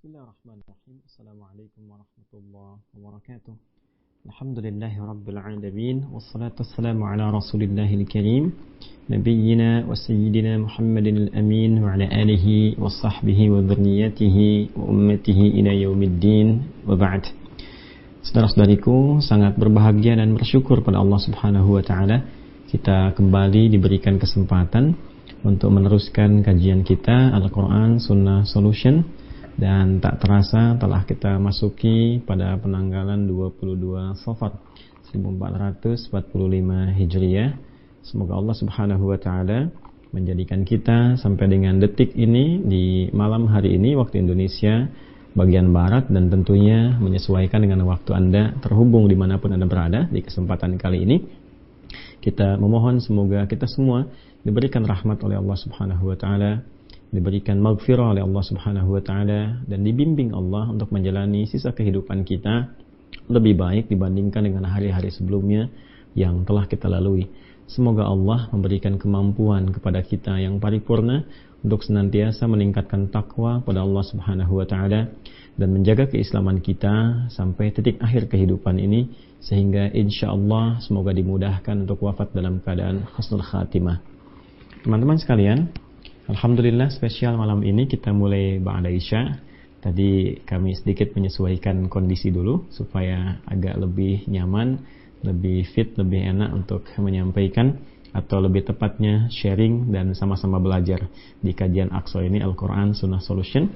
Bismillahirrahmanirrahim. Assalamualaikum warahmatullahi wabarakatuh. Alhamdulillahi rabbil alamin. Wassalatu wassalamu ala rasulillahil karim nabiyyina wa sayyidina Muhammadin al-amin wa ala alihi wa sahbihi wa dhurriyyatihi wa ummatihi ila yaumiddin wa ba'd. Saudara-saudariku, sangat berbahagia dan bersyukur pada Allah Subhanahu wa taala kita kembali diberikan kesempatan untuk meneruskan kajian kita Al-Quran Sunnah Solution. Dan tak terasa telah kita masuki pada penanggalan 22 Safar 1445 Hijriah. Semoga Allah Subhanahu wa taala menjadikan kita sampai dengan detik ini di malam hari ini waktu Indonesia bagian barat, dan tentunya menyesuaikan dengan waktu Anda terhubung dimanapun Anda berada. Di kesempatan kali ini kita memohon semoga kita semua diberikan rahmat oleh Allah Subhanahu wa taala, diberikan maghfirah oleh Allah Subhanahu wa taala, dan dibimbing Allah untuk menjalani sisa kehidupan kita lebih baik dibandingkan dengan hari-hari sebelumnya yang telah kita lalui. Semoga Allah memberikan kemampuan kepada kita yang paripurna untuk senantiasa meningkatkan takwa pada Allah Subhanahu wa taala dan menjaga keislaman kita sampai titik akhir kehidupan ini, sehingga insyaallah semoga dimudahkan untuk wafat dalam keadaan husnul khatimah. Teman-teman sekalian, alhamdulillah spesial malam ini kita mulai ba'da isya. Tadi kami sedikit menyesuaikan kondisi dulu supaya agak lebih nyaman, lebih fit, lebih enak untuk menyampaikan, atau lebih tepatnya sharing dan sama-sama belajar di kajian Aqsa ini Al-Quran Sunnah Solution.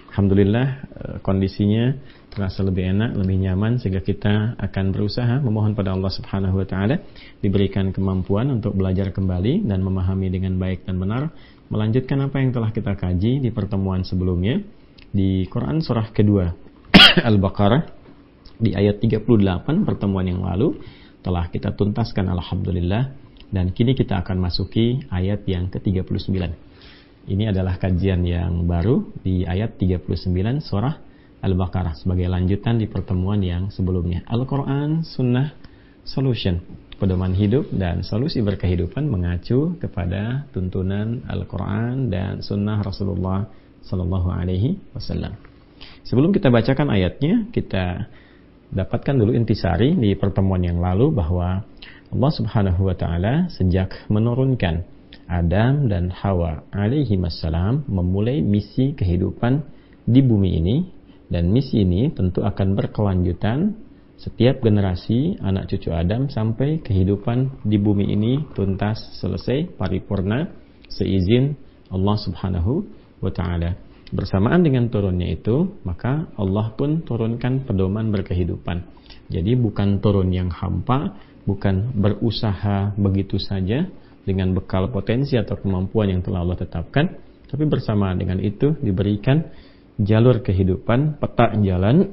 Alhamdulillah kondisinya terasa lebih enak, lebih nyaman, sehingga kita akan berusaha memohon pada Allah Subhanahu wa taala diberikan kemampuan untuk belajar kembali dan memahami dengan baik dan benar, melanjutkan apa yang telah kita kaji di pertemuan sebelumnya di Quran surah kedua Al-Baqarah di ayat 38. Pertemuan yang lalu telah kita tuntaskan alhamdulillah, dan kini kita akan masuki ayat yang ke-39. Ini adalah kajian yang baru di ayat 39 surah Al-Baqarah sebagai lanjutan di pertemuan yang sebelumnya. Al-Quran Sunnah Solution, pedoman hidup dan solusi berkehidupan mengacu kepada tuntunan Al-Quran dan Sunnah Rasulullah Sallallahu Alaihi Wasallam. Sebelum kita bacakan ayatnya, kita dapatkan dulu intisari di pertemuan yang lalu bahwa Allah Subhanahu Wa Taala sejak menurunkan Adam dan Hawa alaihi wassalam memulai misi kehidupan di bumi ini, dan misi ini tentu akan berkelanjutan setiap generasi anak cucu Adam sampai kehidupan di bumi ini tuntas, selesai, paripurna seizin Allah Subhanahu wa taala. Bersamaan dengan turunnya itu, maka Allah pun turunkan pedoman berkehidupan. Jadi bukan turun yang hampa, bukan berusaha begitu saja dengan bekal potensi atau kemampuan yang telah Allah tetapkan, tapi bersamaan dengan itu diberikan jalur kehidupan, peta jalan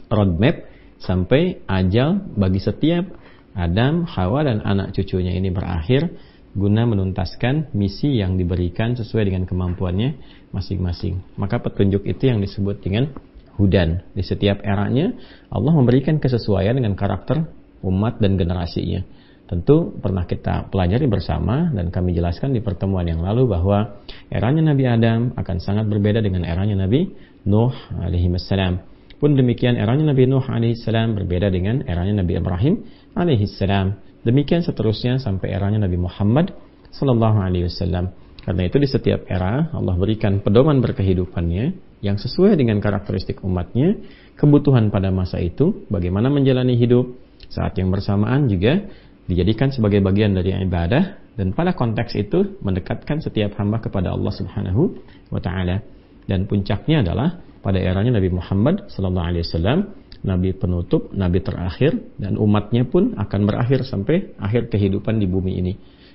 roadmap sampai ajal bagi setiap Adam, Hawa dan anak cucunya ini berakhir, guna menuntaskan misi yang diberikan sesuai dengan kemampuannya masing-masing. Maka petunjuk itu yang disebut dengan hudan. Di setiap eranya Allah memberikan kesesuaian dengan karakter umat dan generasinya. Tentu pernah kita pelajari bersama dan kami jelaskan di pertemuan yang lalu bahwa eranya Nabi Adam akan sangat berbeda dengan eranya Nabi Nuh alaihi wassalam. Pun demikian eranya Nabi Nuh alaihi salam berbeda dengan eranya Nabi Ibrahim alaihi salam. Demikian seterusnya sampai eranya Nabi Muhammad sallallahu alaihi wasallam. Karena itu di setiap era Allah berikan pedoman berkehidupannya yang sesuai dengan karakteristik umatnya, kebutuhan pada masa itu, bagaimana menjalani hidup. Saat yang bersamaan juga dijadikan sebagai bagian dari ibadah, dan pada konteks itu mendekatkan setiap hamba kepada Allah Subhanahu wa taala. Dan puncaknya adalah pada eranya Nabi Muhammad sallallahu alaihi wasallam, nabi penutup, nabi terakhir, dan umatnya pun akan berakhir sampai akhir kehidupan di bumi ini.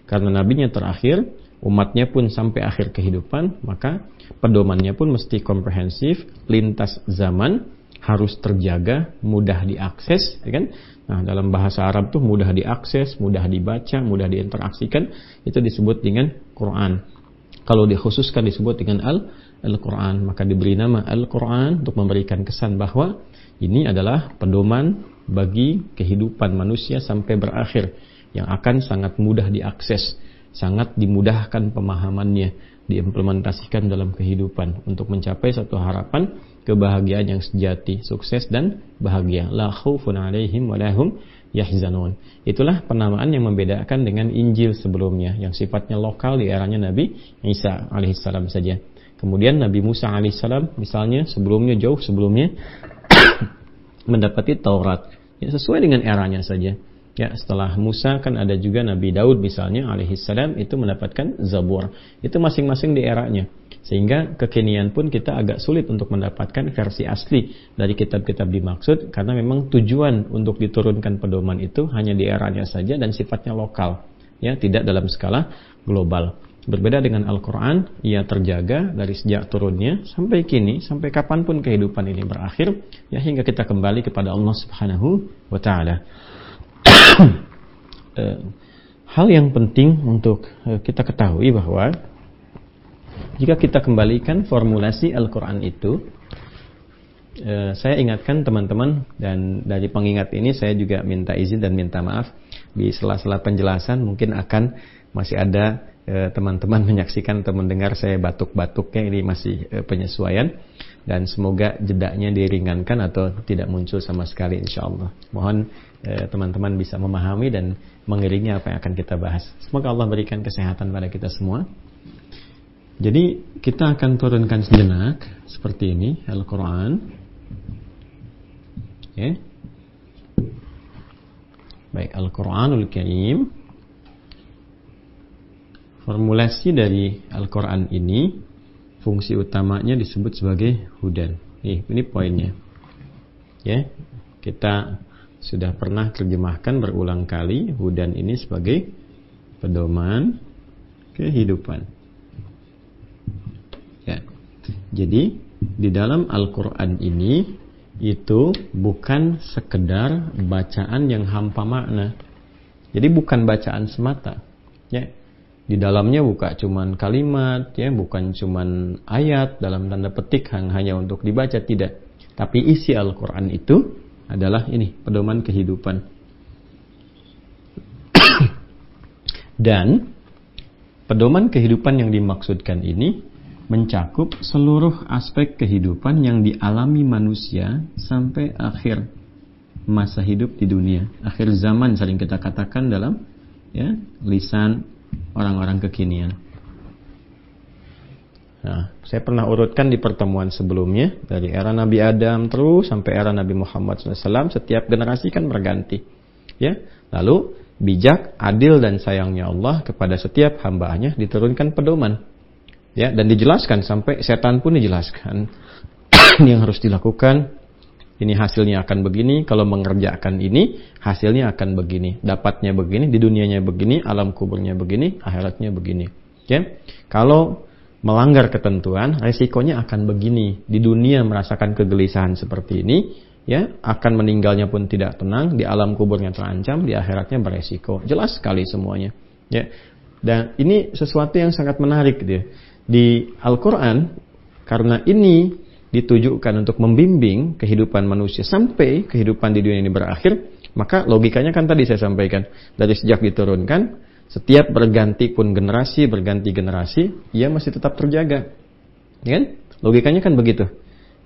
Karena nabinya terakhir, umatnya pun sampai akhir kehidupan, maka pedomannya pun mesti komprehensif, lintas zaman, harus terjaga, mudah diakses, ya kan? Nah, dalam bahasa Arab tuh mudah diakses, mudah dibaca, mudah diinteraksikan, itu disebut dengan Quran. Kalau dikhususkan disebut dengan Al-Quran, maka diberi nama Al-Quran untuk memberikan kesan bahwa ini adalah pedoman bagi kehidupan manusia sampai berakhir, yang akan sangat mudah diakses, sangat dimudahkan pemahamannya, diimplementasikan dalam kehidupan untuk mencapai satu harapan kebahagiaan yang sejati, sukses dan bahagia. La khaufun 'alaihim wa lahum yahzanun. Itulah penamaan yang membedakan dengan Injil sebelumnya yang sifatnya lokal di eranya Nabi Isa alaihissalam saja. Kemudian Nabi Musa alaihissalam misalnya jauh sebelumnya mendapati Taurat, ya, sesuai dengan eranya saja. Ya, setelah Musa kan ada juga Nabi Daud misalnya alaihissalam itu mendapatkan Zabur. Itu masing-masing di eranya. Sehingga kekinian pun kita agak sulit untuk mendapatkan versi asli dari kitab-kitab dimaksud karena memang tujuan untuk diturunkan pedoman itu hanya di eranya saja dan sifatnya lokal, ya, tidak dalam skala global. Berbeda dengan Al-Quran, ia terjaga dari sejak turunnya sampai kini, sampai kapanpun kehidupan ini berakhir, ya, hingga kita kembali kepada Allah Subhanahu wa Ta'ala. Hal yang penting untuk kita ketahui bahwa jika kita kembalikan formulasi Al-Quran itu, saya ingatkan teman-teman, dan dari pengingat ini saya juga minta izin dan minta maaf di sela-sela penjelasan mungkin akan masih ada teman-teman menyaksikan atau mendengar saya batuk-batuknya, ini masih penyesuaian, dan semoga jedanya diringankan atau tidak muncul sama sekali insyaallah. Mohon teman-teman bisa memahami dan mengiringi apa yang akan kita bahas. Semoga Allah berikan kesehatan pada kita semua. Jadi kita akan turunkan sejenak seperti ini Al-Quran, ya. Baik, Al-Quranul Karim. Formulasi dari Al-Quran ini, fungsi utamanya disebut sebagai hudan. Ini poinnya. Ya, kita sudah pernah terjemahkan berulang kali hudan ini sebagai pedoman kehidupan. Ya. Jadi di dalam Al-Quran ini itu bukan sekedar bacaan yang hampa makna. Jadi bukan bacaan semata. Ya. Di dalamnya bukan cuman kalimat, ya, bukan cuman ayat dalam tanda petik hanya untuk dibaca, tidak. Tapi isi Al-Quran itu adalah ini, pedoman kehidupan. Dan pedoman kehidupan yang dimaksudkan ini mencakup seluruh aspek kehidupan yang dialami manusia sampai akhir masa hidup di dunia. Akhir zaman sering kita katakan dalam, ya, lisan orang-orang kekinian. Nah, saya pernah urutkan di pertemuan sebelumnya dari era Nabi Adam terus sampai era Nabi Muhammad SAW, setiap generasi kan berganti. Ya, lalu bijak, adil dan sayangnya Allah kepada setiap hamba-Nya diturunkan pedoman. Ya, dan dijelaskan sampai setan pun dijelaskan yang harus dilakukan. Ini hasilnya akan begini, kalau mengerjakan ini hasilnya akan begini, dapatnya begini, di dunianya begini, alam kuburnya begini, akhiratnya begini. Ya, kalau melanggar ketentuan, resikonya akan begini. Di dunia merasakan kegelisahan seperti ini, ya, akan meninggalnya pun tidak tenang, di alam kuburnya terancam, di akhiratnya beresiko. Jelas sekali semuanya. Ya, dan ini sesuatu yang sangat menarik dia. Di Al-Quran, karena ini ditujukan untuk membimbing kehidupan manusia sampai kehidupan di dunia ini berakhir, maka logikanya kan tadi saya sampaikan, dari sejak diturunkan, setiap berganti generasi, ia masih tetap terjaga. Ya kan? Logikanya kan begitu.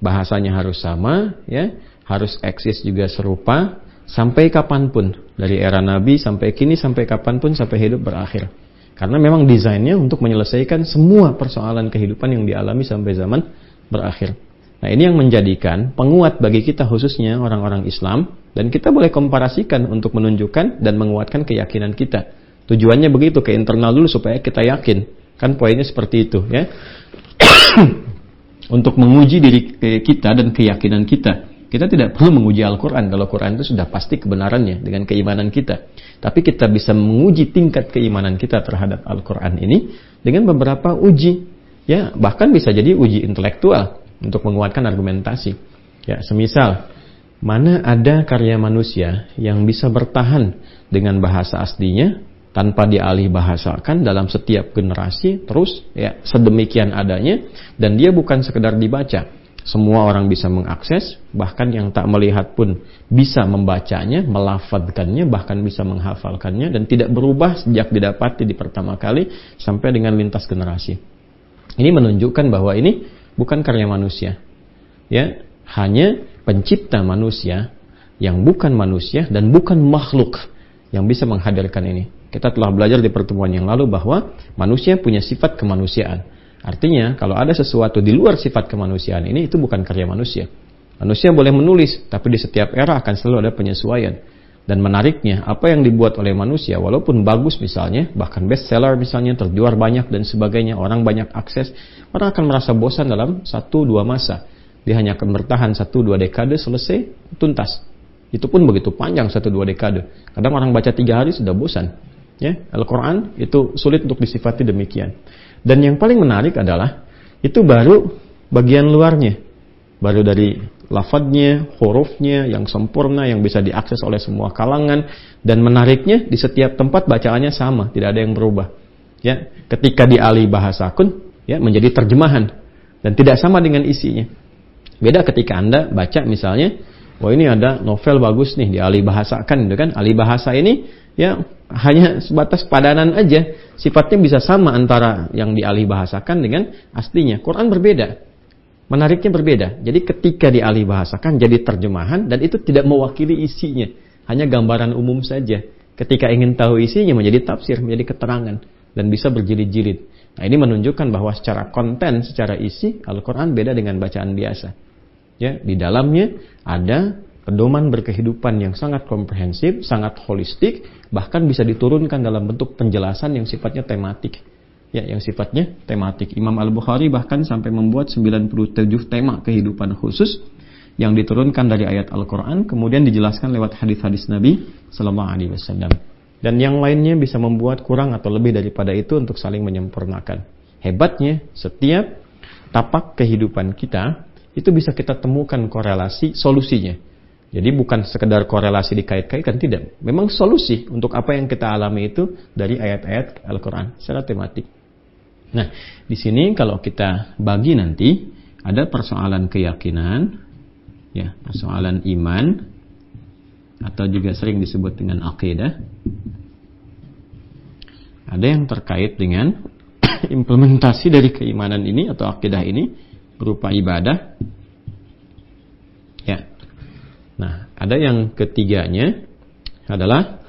Bahasanya harus sama, ya, harus eksis juga serupa, sampai kapanpun. Dari era Nabi sampai kini, sampai kapanpun, sampai hidup berakhir. Karena memang desainnya untuk menyelesaikan semua persoalan kehidupan yang dialami sampai zaman berakhir. Nah, ini yang menjadikan penguat bagi kita khususnya orang-orang Islam, dan kita boleh komparasikan untuk menunjukkan dan menguatkan keyakinan kita. Tujuannya begitu, ke internal dulu supaya kita yakin. Kan poinnya seperti itu, ya. Untuk menguji diri kita dan keyakinan kita. Kita tidak perlu menguji Al-Quran. Kalau Al-Quran itu sudah pasti kebenarannya dengan keimanan kita. Tapi kita bisa menguji tingkat keimanan kita terhadap Al-Quran ini dengan beberapa uji. Ya, bahkan bisa jadi uji intelektual untuk menguatkan argumentasi. Ya, semisal mana ada karya manusia yang bisa bertahan dengan bahasa aslinya tanpa dialih bahasakan dalam setiap generasi terus, ya, sedemikian adanya, dan dia bukan sekedar dibaca, Semua orang bisa mengakses, bahkan yang tak melihat pun bisa membacanya, melafadzkannya, bahkan bisa menghafalkannya, dan tidak berubah sejak didapati di pertama kali sampai dengan lintas generasi. Ini menunjukkan bahwa ini bukan karya manusia, ya, hanya pencipta manusia yang bukan manusia dan bukan makhluk yang bisa menghadirkan ini. Kita telah belajar di pertemuan yang lalu bahwa manusia punya sifat kemanusiaan. Artinya, kalau ada sesuatu di luar sifat kemanusiaan ini, itu bukan karya manusia. Manusia boleh menulis, tapi di setiap era akan selalu ada penyesuaian. Dan menariknya, apa yang dibuat oleh manusia, walaupun bagus misalnya, bahkan bestseller misalnya, terjual banyak dan sebagainya, orang banyak akses, orang akan merasa bosan dalam 1-2 masa. Dia hanya akan bertahan 1-2 dekade, selesai, tuntas. Itu pun begitu panjang 1-2 dekade. Kadang orang baca 3 hari sudah bosan. Ya, Al-Quran itu sulit untuk disifati demikian. Dan yang paling menarik adalah itu baru bagian luarnya, baru dari lafadznya, hurufnya yang sempurna yang bisa diakses oleh semua kalangan, dan menariknya di setiap tempat bacaannya sama, tidak ada yang berubah. Ya, ketika dialih bahasakun, ya, menjadi terjemahan dan tidak sama dengan isinya. Beda ketika Anda baca misalnya, wah ini ada novel bagus nih dialih bahasakan, gitu kan? Alih bahasa ini ya hanya sebatas padanan aja, sifatnya bisa sama antara yang dialih bahasakan dengan aslinya. Quran berbeda, menariknya berbeda. Jadi ketika dialih bahasakan jadi terjemahan, dan itu tidak mewakili isinya, hanya gambaran umum saja. Ketika ingin tahu isinya menjadi tafsir, menjadi keterangan, dan bisa berjilid-jilid. Nah, ini menunjukkan bahwa secara konten, secara isi, Al-Quran beda dengan bacaan biasa. Ya, di dalamnya ada pedoman berkehidupan yang sangat komprehensif, sangat holistik, bahkan bisa diturunkan dalam bentuk penjelasan yang sifatnya tematik. Ya, yang sifatnya tematik. Imam Al-Bukhari bahkan sampai membuat 97 tema kehidupan khusus yang diturunkan dari ayat Al-Quran, kemudian dijelaskan lewat hadis-hadis Nabi Sallallahu Alaihi Wasallam. Dan yang lainnya bisa membuat kurang atau lebih daripada itu untuk saling menyempurnakan. Hebatnya, setiap tapak kehidupan kita itu bisa kita temukan korelasi solusinya. Jadi bukan sekedar korelasi dikait-kaitkan, tidak. Memang solusi untuk apa yang kita alami itu dari ayat-ayat Al-Quran secara tematik. Nah, di sini kalau kita bagi nanti, ada persoalan keyakinan, ya, persoalan iman, atau juga sering disebut dengan akidah. Ada yang terkait dengan implementasi dari keimanan ini atau akidah ini berupa ibadah. Ya. Nah, ada yang ketiganya adalah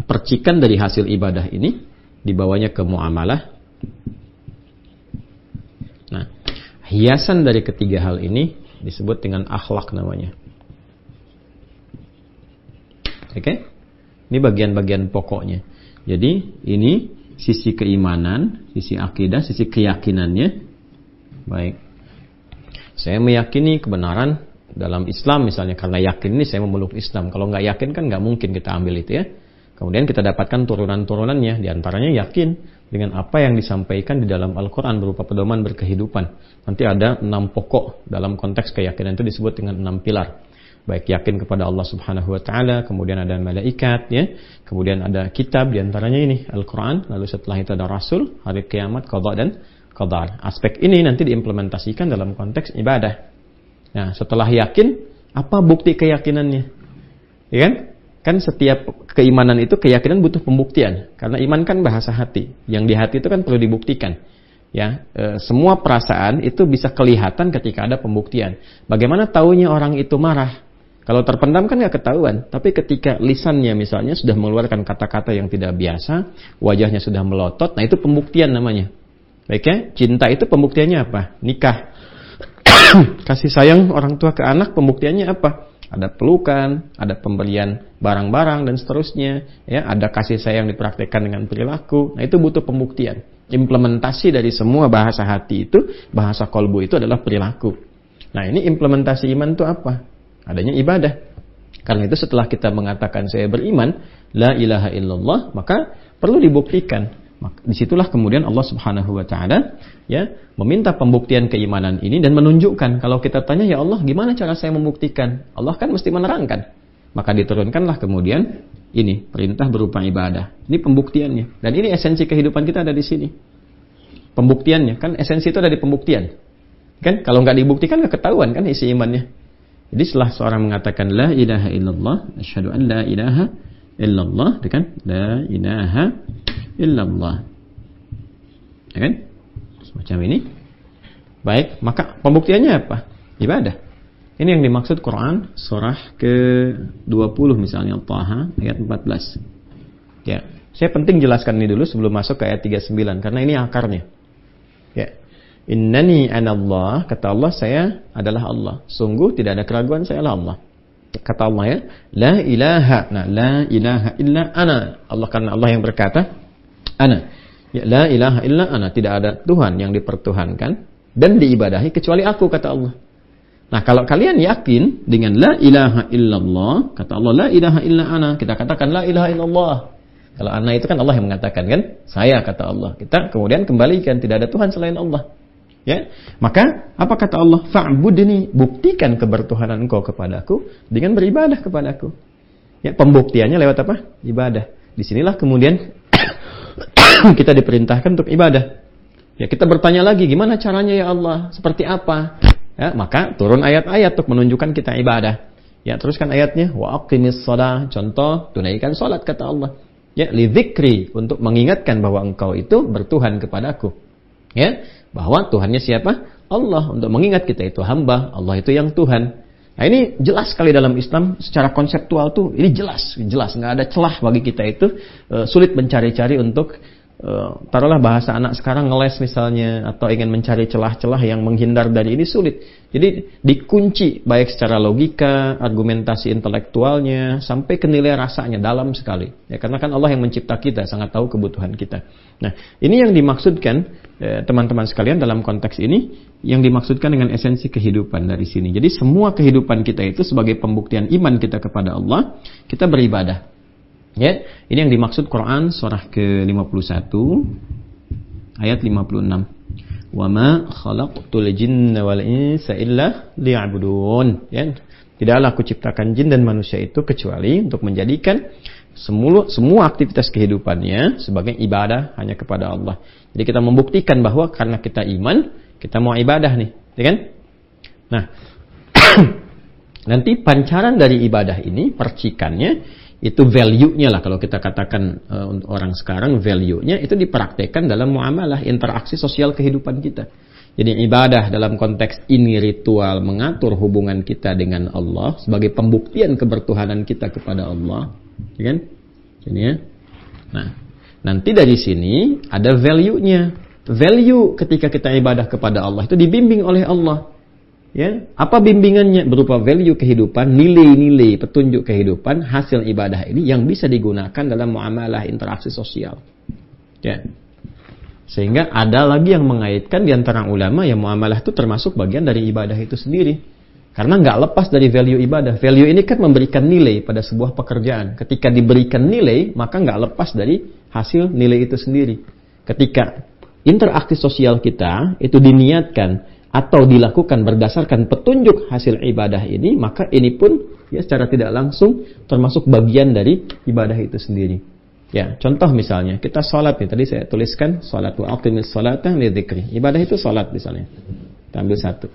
percikan dari hasil ibadah ini dibawanya ke muamalah. Nah, hiasan dari ketiga hal ini disebut dengan akhlak namanya. Oke? Ini bagian-bagian pokoknya. Jadi, ini sisi keimanan, sisi akidah, sisi keyakinannya. Baik. Saya meyakini kebenaran dalam Islam misalnya, karena yakin ini saya memeluk Islam. Kalau nggak yakin kan nggak mungkin kita ambil itu ya. Kemudian kita dapatkan turunan-turunannya, diantaranya yakin dengan apa yang disampaikan di dalam Al-Quran berupa pedoman berkehidupan. Nanti ada 6 pokok dalam konteks keyakinan itu disebut dengan 6 pilar. Baik yakin kepada Allah Subhanahu Wa Taala, kemudian ada malaikat, ya, kemudian ada kitab, diantaranya ini Al-Quran, lalu setelah itu ada Rasul, hari kiamat, qada dan qadar. Aspek ini nanti diimplementasikan dalam konteks ibadah. Nah, setelah yakin, apa bukti keyakinannya? Ya kan? Kan setiap keimanan itu, keyakinan butuh pembuktian. Karena iman kan bahasa hati. Yang di hati itu kan perlu dibuktikan. Ya, semua perasaan itu bisa kelihatan ketika ada pembuktian. Bagaimana taunya orang itu marah? Kalau terpendam kan nggak ketahuan. Tapi ketika lisannya misalnya sudah mengeluarkan kata-kata yang tidak biasa, wajahnya sudah melotot, nah itu pembuktian namanya. Baik ya, cinta itu pembuktiannya apa? Nikah. Kasih sayang orang tua ke anak, pembuktiannya apa? Ada pelukan, ada pemberian barang-barang dan seterusnya, ya, ada kasih sayang dipraktekkan dengan perilaku. Nah, itu butuh pembuktian. Implementasi dari semua bahasa hati itu, bahasa kolbu itu adalah perilaku. Nah, ini implementasi iman itu apa? Adanya ibadah. Karena itu setelah kita mengatakan saya beriman, la ilaha illallah, maka perlu dibuktikan. Disitulah kemudian Allah Subhanahu Wa Taala ya meminta pembuktian keimanan ini dan menunjukkan. Kalau kita tanya, ya Allah, gimana cara saya membuktikan? Allah kan mesti menerangkan. Maka diturunkanlah kemudian ini perintah berupa ibadah. Ini pembuktiannya. Dan ini esensi kehidupan kita ada di sini. Pembuktiannya kan esensi itu ada di pembuktian. Kan kalau nggak dibuktikan nggak ketahuan kan isi imannya. Jadi setelah seorang mengatakan la ilaha illallah, asyhadu an la ilaha illallah, kan? La ilaha illallah. Ya kan? Semacam ini. Baik, maka pembuktiannya apa? Ibadah. Ini yang dimaksud Quran surah ke-20 misalnya Taha ayat 14. Ya, saya penting jelaskan ini dulu sebelum masuk ke ayat 39 karena ini akarnya. Ya. Innani anallah, kata Allah, saya adalah Allah. Sungguh tidak ada keraguan, saya adalah Allah. Kata Allah ya, la ilaha. Nah, la ilaha illa ana. Allah, karena Allah yang berkata ana. Ya, la ilaha illa ana, tidak ada Tuhan yang dipertuhankan dan diibadahi kecuali aku, kata Allah. Nah, kalau kalian yakin dengan la ilaha illallah, kata Allah, la ilaha illa ana, kita katakan la ilaha illallah. Kalau ana itu kan Allah yang mengatakan kan, saya, kata Allah. Kita kemudian kembalikan tidak ada Tuhan selain Allah. Ya, maka apa kata Allah? Fa'budni, buktikan kebertuhanan engkau kepadaku dengan beribadah kepadaku. Ya, pembuktiannya lewat apa? Ibadah. Disinilah kemudian kita diperintahkan untuk ibadah. Ya, kita bertanya lagi, gimana caranya ya Allah? Seperti apa? Ya, maka turun ayat-ayat untuk menunjukkan kita ibadah. Ya, teruskan ayatnya, wa aqimis shalah, contoh tunaikan salat, kata Allah. Ya, li dzikri, untuk mengingatkan bahwa engkau itu bertuhan kepadaku. Ya, bahwa Tuhannya siapa? Allah, untuk mengingat kita itu hamba, Allah itu yang Tuhan. Nah, ini jelas sekali dalam Islam secara konseptual tuh, ini jelas, nggak ada celah bagi kita itu sulit mencari-cari untuk taruhlah bahasa anak sekarang ngeles misalnya, atau ingin mencari celah-celah yang menghindar dari ini sulit. Jadi dikunci baik secara logika, argumentasi intelektualnya, sampai ke nilai rasanya dalam sekali. Ya, karena kan Allah yang mencipta kita, sangat tahu kebutuhan kita. Nah, ini yang dimaksudkan teman-teman sekalian dalam konteks ini, yang dimaksudkan dengan esensi kehidupan dari sini. Jadi semua kehidupan kita itu sebagai pembuktian iman kita kepada Allah, kita beribadah. Ya, ini yang dimaksud Quran surah ke-51 ayat 56. Wa ma khalaqtul jinna wal insa illa liya'budun. Ya, tidaklah aku ciptakan jin dan manusia itu kecuali untuk menjadikan semua aktivitas kehidupannya sebagai ibadah hanya kepada Allah. Jadi kita membuktikan bahwa karena kita iman, kita mau ibadah nih, ya kan? Nah, nanti pancaran dari ibadah ini, percikannya itu value-nya lah, kalau kita katakan orang sekarang, value-nya itu dipraktekkan dalam muamalah, interaksi sosial kehidupan kita. Jadi ibadah dalam konteks ini ritual mengatur hubungan kita dengan Allah sebagai pembuktian kebertuhanan kita kepada Allah, ya kan? Ini ya. Nah, nanti dari sini ada value-nya. Value ketika kita ibadah kepada Allah itu dibimbing oleh Allah. Ya, apa bimbingannya? Berupa value kehidupan, nilai-nilai petunjuk kehidupan, hasil ibadah ini yang bisa digunakan dalam muamalah interaksi sosial. Ya. Sehingga ada lagi yang mengaitkan di antara ulama yang muamalah itu termasuk bagian dari ibadah itu sendiri. Karena nggak lepas dari value ibadah. Value ini kan memberikan nilai pada sebuah pekerjaan. Ketika diberikan nilai, maka nggak lepas dari hasil nilai itu sendiri. Ketika interaksi sosial kita itu diniatkan atau dilakukan berdasarkan petunjuk hasil ibadah ini, maka ini pun ya secara tidak langsung termasuk bagian dari ibadah itu sendiri. Ya, contoh misalnya kita sholat nih, tadi saya tuliskan sholat, wa aqimis sholata li dzikri. Ibadah itu sholat misalnya. Kita ambil satu.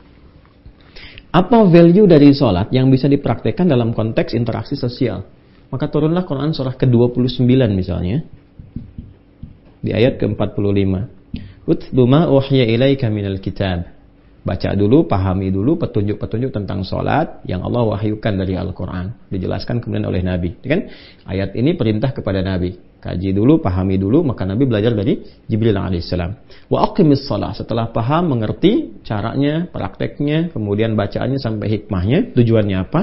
Apa value dari sholat yang bisa dipraktekkan dalam konteks interaksi sosial? Maka turunlah Quran surah ke-29 misalnya, di ayat ke-45. Utlu ma uhiya ilaika minal kitab. Baca dulu, pahami dulu petunjuk-petunjuk tentang sholat yang Allah wahyukan dari Al-Quran. Dijelaskan kemudian oleh Nabi. Kan? Ayat ini perintah kepada Nabi. Kaji dulu, pahami dulu, maka Nabi belajar dari Jibril alaihissalam. Wa aqimis shalah. Setelah paham, mengerti caranya, prakteknya, kemudian bacaannya sampai hikmahnya, tujuannya apa?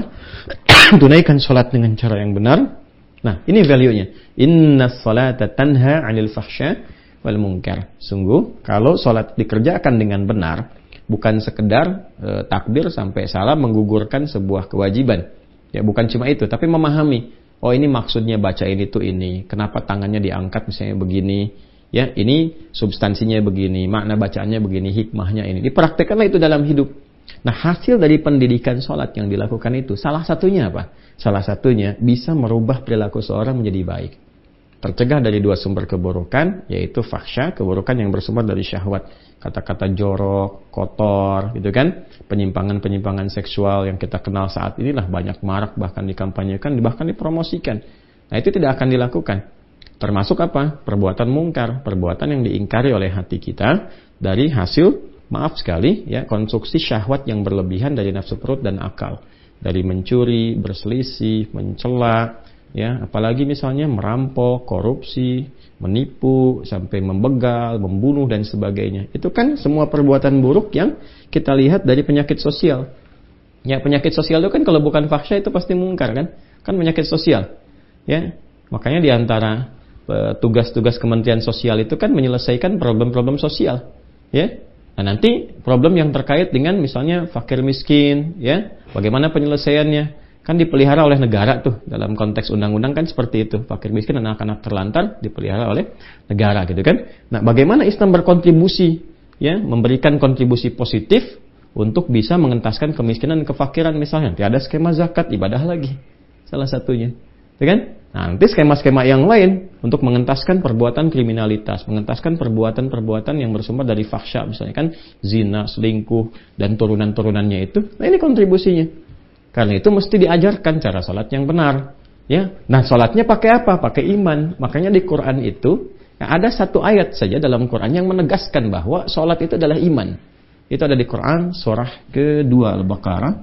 Tunaikan sholat dengan cara yang benar. Nah, ini value-nya. Inna sholata tanha 'anil fahsya wal munkar. Sungguh, kalau sholat dikerjakan dengan benar, bukan sekedar takbir sampai salam menggugurkan sebuah kewajiban. Ya, bukan cuma itu, tapi memahami. Oh, ini maksudnya baca ini tuh ini. Kenapa tangannya diangkat misalnya begini? Ya, ini substansinya begini, makna bacaannya begini, hikmahnya ini. Dipraktekkanlah itu dalam hidup. Nah, hasil dari pendidikan sholat yang dilakukan itu, salah satunya apa? Salah satunya bisa merubah perilaku seorang menjadi baik. tercegah dari dua sumber keburukan, yaitu fahsya, keburukan yang bersumber dari syahwat. Kata-kata jorok, kotor, gitu kan. Penyimpangan-penyimpangan seksual yang kita kenal saat inilah banyak marak, bahkan dikampanyekan, bahkan dipromosikan. Nah, itu tidak akan dilakukan. Termasuk apa? Perbuatan mungkar, perbuatan yang diingkari oleh hati kita dari hasil, maaf sekali, ya, konstruksi syahwat yang berlebihan dari nafsu perut dan akal. Dari mencuri, berselisih, mencela, ya, apalagi misalnya merampok, korupsi, menipu, sampai membegal, membunuh dan sebagainya. Itu kan semua perbuatan buruk yang kita lihat dari penyakit sosial. Ya, penyakit sosial itu kan kalau bukan fahsya itu pasti mungkar kan? Kan penyakit sosial. Ya, makanya di antara tugas-tugas Kementerian Sosial itu kan menyelesaikan problem-problem sosial. Ya. Nah, nanti problem yang terkait dengan misalnya fakir miskin, ya, bagaimana penyelesaiannya? Kan dipelihara oleh negara tuh, dalam konteks undang-undang kan seperti itu. Fakir miskin dan anak-anak terlantar dipelihara oleh negara gitu kan. Nah, bagaimana Islam berkontribusi, ya, memberikan kontribusi positif untuk bisa mengentaskan kemiskinan dan kefakiran misalnya. Tiada skema zakat, ibadah lagi. Salah satunya. Ya kan? Nah, nanti skema-skema yang lain untuk mengentaskan perbuatan kriminalitas, mengentaskan perbuatan-perbuatan yang bersumber dari fahsya misalnya kan, zina, selingkuh dan turunan-turunannya itu. Nah, ini kontribusinya. Karena itu mesti diajarkan cara salat yang benar, ya. Nah, salatnya pakai apa? Pakai iman. Makanya di Quran itu ada satu ayat saja dalam Quran yang menegaskan bahwa salat itu adalah iman. Itu ada di Quran surah kedua Al-Baqarah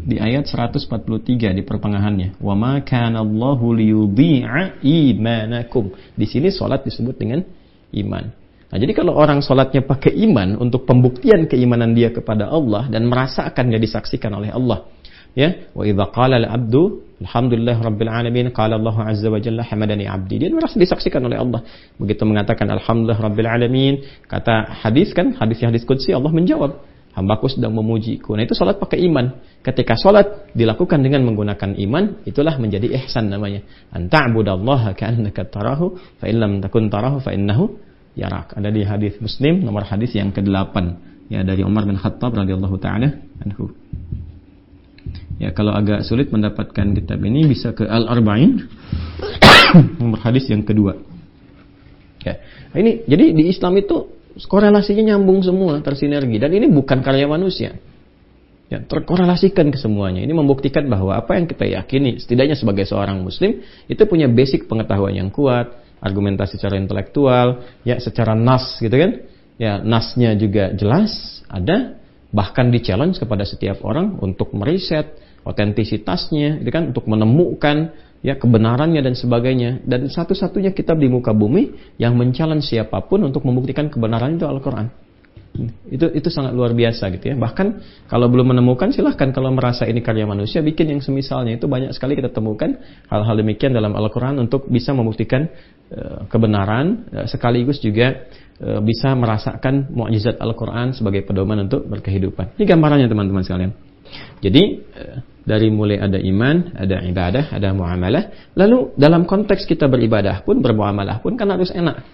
di ayat 143 di pertengahannya. Wa ma kana Allahu liyudhi'a imanakum. Di sini salat disebut dengan iman. Nah, jadi kalau orang sholatnya pakai iman untuk pembuktian keimanan dia kepada Allah dan merasakan dia disaksikan oleh Allah, ya, wa idza qala al-'abdu alhamdulillah rabbil alamin qala Allah azza wa jalla hamadani 'abdi, dia merasa disaksikan oleh Allah. Begitu mengatakan alhamdulillah rabbil alamin, kata hadis kan, hadis qudsi, Allah menjawab, hambaku sedang memujiku. Nah, itu sholat pakai iman. Ketika sholat dilakukan dengan menggunakan iman, itulah menjadi ihsan namanya. An ta'budallaha ka'annaka tarahu fa in lam takun tarahu fa innahu yarak. Ada di hadis Muslim nomor hadis yang ke-8, ya, dari Umar bin Khattab radhiyallahu taala anhu. Ya, kalau agak sulit mendapatkan kitab ini bisa ke Al-Arba'in nomor hadis yang kedua. Ya. Ini jadi di Islam itu korelasinya nyambung semua, tersinergi, dan ini bukan karya manusia. Ya, terkorelasikan ke semuanya. Ini membuktikan bahwa apa yang kita yakini, setidaknya sebagai seorang muslim, itu punya basic pengetahuan yang kuat, argumentasi secara intelektual, ya, secara nas gitu kan. Ya, nasnya juga jelas, ada, bahkan di-challenge kepada setiap orang untuk meriset otentisitasnya, gitu kan, untuk menemukan, ya, kebenarannya dan sebagainya. Dan satu-satunya kitab di muka bumi yang men-challenge siapapun untuk membuktikan kebenaran itu Al-Qur'an. Itu sangat luar biasa gitu ya. Bahkan kalau belum menemukan, silahkan kalau merasa ini karya manusia, bikin yang semisalnya. Itu banyak sekali kita temukan hal-hal demikian dalam Al-Quran untuk bisa membuktikan kebenaran, sekaligus juga bisa merasakan mukjizat Al-Quran sebagai pedoman untuk berkehidupan. Ini gambarannya teman-teman sekalian. Jadi dari mulai ada iman, ada ibadah, ada muamalah. Lalu dalam konteks kita beribadah pun, bermuamalah pun kan harus enak,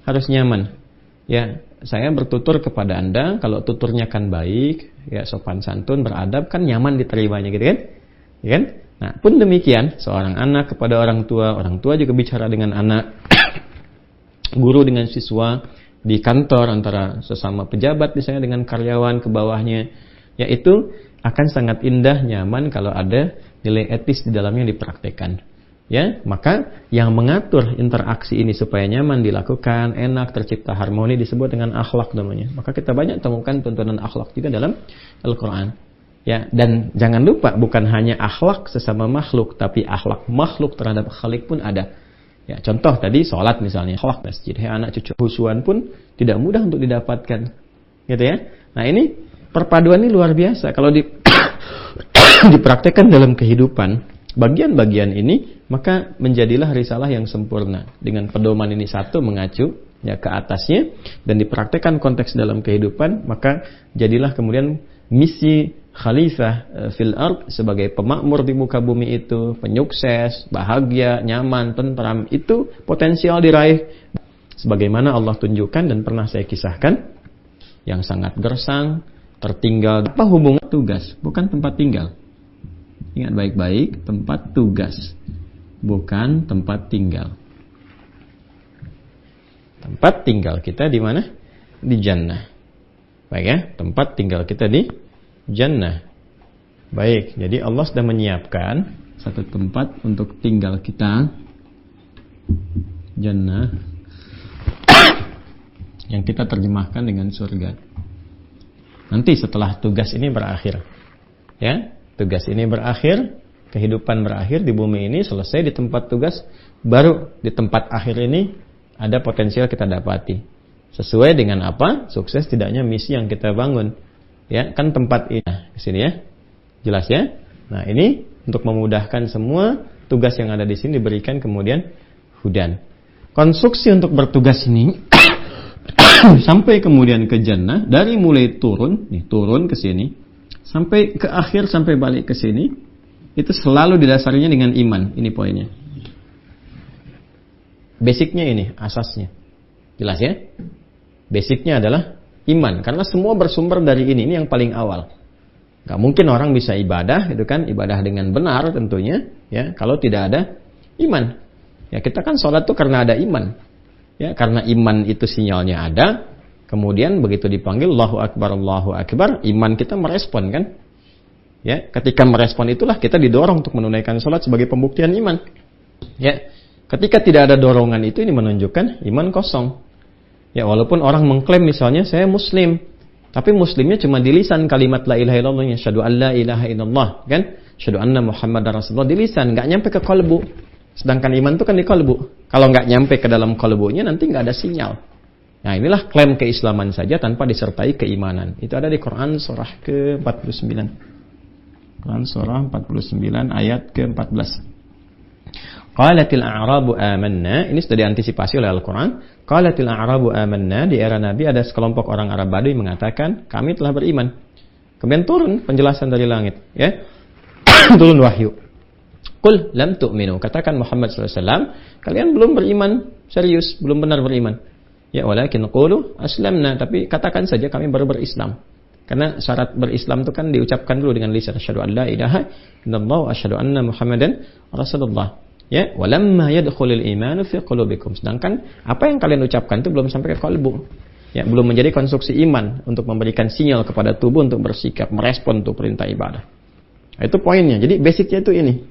harus nyaman. Ya, saya bertutur kepada Anda, kalau tuturnya kan baik, ya, sopan santun, beradab, kan nyaman diterimanya gitu kan? Ya kan? Nah, pun demikian, seorang anak kepada orang tua juga bicara dengan anak, guru dengan siswa, di kantor antara sesama pejabat misalnya dengan karyawan ke bawahnya, ya, itu akan sangat indah, nyaman kalau ada nilai etis di dalamnya dipraktekkan. Ya, maka yang mengatur interaksi ini supaya nyaman dilakukan, enak, tercipta harmoni, disebut dengan akhlak namanya. Maka kita banyak temukan tuntunan akhlak juga dalam Al-Quran. Ya, dan jangan lupa bukan hanya akhlak sesama makhluk, tapi akhlak makhluk terhadap khalik pun ada. Ya, contoh tadi sholat misalnya, akhlak masjid, anak cucu husuan pun tidak mudah untuk didapatkan. Gitu ya. Nah, ini perpaduan ini luar biasa kalau dipraktekkan dalam kehidupan. Bagian-bagian ini maka menjadilah risalah yang sempurna. Dengan pedoman ini satu mengacu, ya, ke atasnya dan dipraktekkan konteks dalam kehidupan, maka jadilah kemudian misi khalifah fil ard sebagai pemakmur di muka bumi itu, penyukses, bahagia, nyaman, tentram, itu potensial diraih. Sebagaimana Allah tunjukkan dan pernah saya kisahkan, yang sangat gersang, tertinggal. Apa hubungan tugas? Bukan tempat tinggal. Ingat baik-baik, tempat tugas. bukan tempat tinggal. Tempat tinggal kita di mana? Di jannah. Baik ya, tempat tinggal kita di jannah. Baik, jadi Allah sudah menyiapkan satu tempat untuk tinggal kita, jannah, yang kita terjemahkan dengan surga. Nanti setelah tugas ini berakhir, ya, tugas ini berakhir, kehidupan berakhir di bumi ini, selesai di tempat tugas, baru di tempat akhir ini ada potensial kita dapati. Sesuai dengan apa? Sukses tidaknya misi yang kita bangun. Ya, kan tempat ini. Nah, kesini ya. Jelas ya? Nah, ini untuk memudahkan semua tugas yang ada di sini diberikan kemudian hudan. Konstruksi untuk bertugas ini sampai kemudian ke jannah, dari mulai turun ke sini sampai ke akhir, sampai balik ke sini, itu selalu didasarinya dengan iman. Ini poinnya. Basicnya ini, asasnya. Jelas ya? Basicnya adalah iman, karena semua bersumber dari ini yang paling awal. Gak mungkin orang bisa ibadah, itu kan ibadah dengan benar tentunya, ya, kalau tidak ada iman. Ya, kita kan sholat tuh karena ada iman, ya, karena iman itu sinyalnya ada. Kemudian begitu dipanggil Allahu Akbar, iman kita merespon kan, ya. Ketika merespon itulah kita didorong untuk menunaikan sholat sebagai pembuktian iman, ya. Ketika tidak ada dorongan itu, ini menunjukkan iman kosong. Ya, walaupun orang mengklaim misalnya saya muslim, tapi muslimnya cuma di lisan kalimat la ilaha illallah, syahadu an la ilaha illallah, kan? Syahadu anna Muhammadar Rasulullah di lisan, enggak nyampe ke kalbu. Sedangkan iman itu kan di kalbu. Kalau enggak nyampe ke dalam kalbunya nanti enggak ada sinyal. Nah, inilah klaim keislaman saja tanpa disertai keimanan. Itu ada di Quran surah ke-49. Quran surah 49 ayat ke-14. Qalatil a'rabu amanna, ini sudah diantisipasi oleh Al-Quran. Qalatil a'rabu amanna, di era Nabi ada sekelompok orang Arab Badui mengatakan kami telah beriman. Kemudian turun penjelasan dari langit, ya. Turun wahyu. Qul lam tu'minu, katakan Muhammad SAW, kalian belum beriman serius, belum benar beriman. Ya, walakin qulu aslamna, tapi katakan saja kami baru berislam. Karena syarat berislam itu kan diucapkan dulu dengan lisan, asyhadu an la ilaha illallah wa asyhadu anna Muhammadan Rasulullah. Ya, walamma yadkhulul imanu fi qulubikum. Sedangkan apa yang kalian ucapkan itu belum sampai ke kalbu. Ya, belum menjadi konstruksi iman untuk memberikan sinyal kepada tubuh untuk bersikap, merespon untuk perintah ibadah. Nah, itu poinnya. Jadi basicnya itu ini.